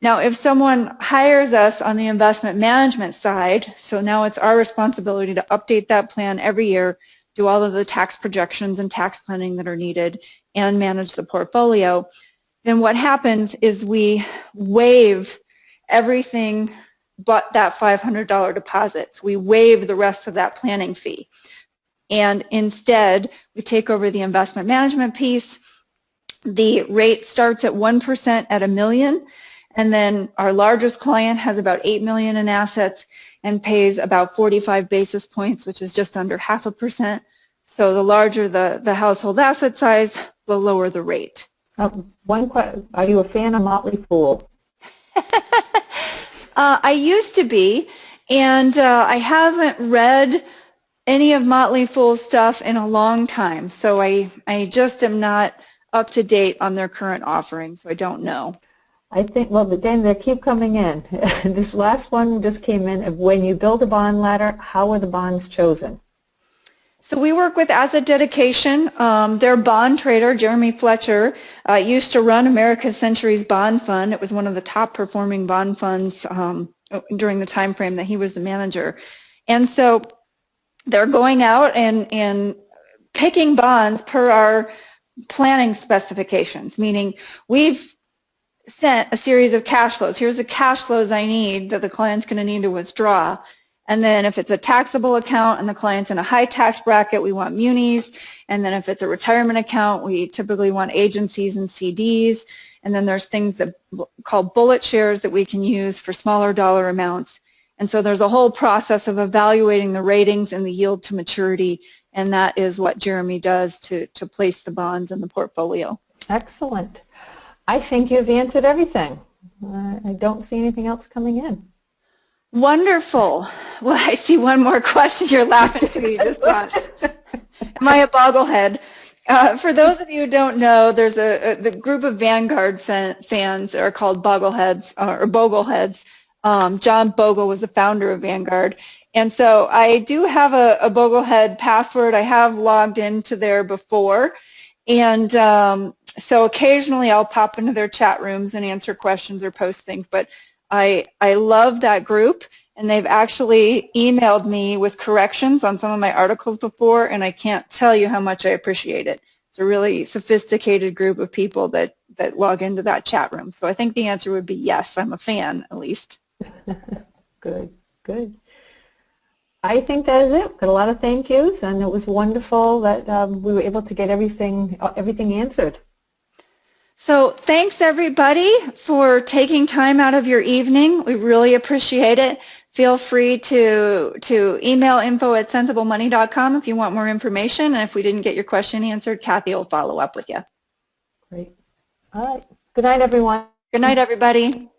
Now, if someone hires us on the investment management side, so now it's our responsibility to update that plan every year, do all of the tax projections and tax planning that are needed, and manage the portfolio, then what happens is we waive everything but that $500 deposit. So we waive the rest of that planning fee. And instead, we take over the investment management piece. The rate starts at 1% at $1 million. And then our largest client has about $8 million in assets and pays about 45 basis points, which is just under 0.5%. So the larger the household asset size, the lower the rate. One question, are you a fan of Motley Fool? I used to be, and I haven't read any of Motley Fool's stuff in a long time. So I just am not up to date on their current offering, so I don't know. I think, well, then they keep coming in. This last one just came in. When you build a bond ladder, how are the bonds chosen? So we work with Asset Dedication. Their bond trader, Jeremy Fletcher, used to run American Century's bond fund. It was one of the top performing bond funds during the time frame that he was the manager. And so they're going out and picking bonds per our planning specifications, meaning we've sent a series of cash flows. Here's the cash flows I need that the client's going to need to withdraw. And then if it's a taxable account and the client's in a high tax bracket, we want munis. And then if it's a retirement account, we typically want agencies and CDs. And then there's things that called bullet shares that we can use for smaller dollar amounts. And so there's a whole process of evaluating the ratings and the yield to maturity. And that is what Jeremy does to place the bonds in the portfolio. Excellent. I think you've answered everything. I don't see anything else coming in. Wonderful. Well, I see one more question. You're laughing too. You just thought. Am I a bogglehead? For those of you who don't know, there's the group of Vanguard fans are called boggleheads or bogleheads. John Bogle was the founder of Vanguard. And so I do have a boglehead password. I have logged into there before. And so occasionally I'll pop into their chat rooms and answer questions or post things. But I love that group. And they've actually emailed me with corrections on some of my articles before, and I can't tell you how much I appreciate it. It's a really sophisticated group of people that log into that chat room. So I think the answer would be yes. I'm a fan, at least. Good, good. I think that is it. Got a lot of thank yous, and it was wonderful that we were able to get everything answered. So thanks everybody for taking time out of your evening. We really appreciate it. Feel free to email info@sensiblemoney.com if you want more information. And if we didn't get your question answered, Kathy will follow up with you. Great. All right. Good night, everyone. Good night, everybody.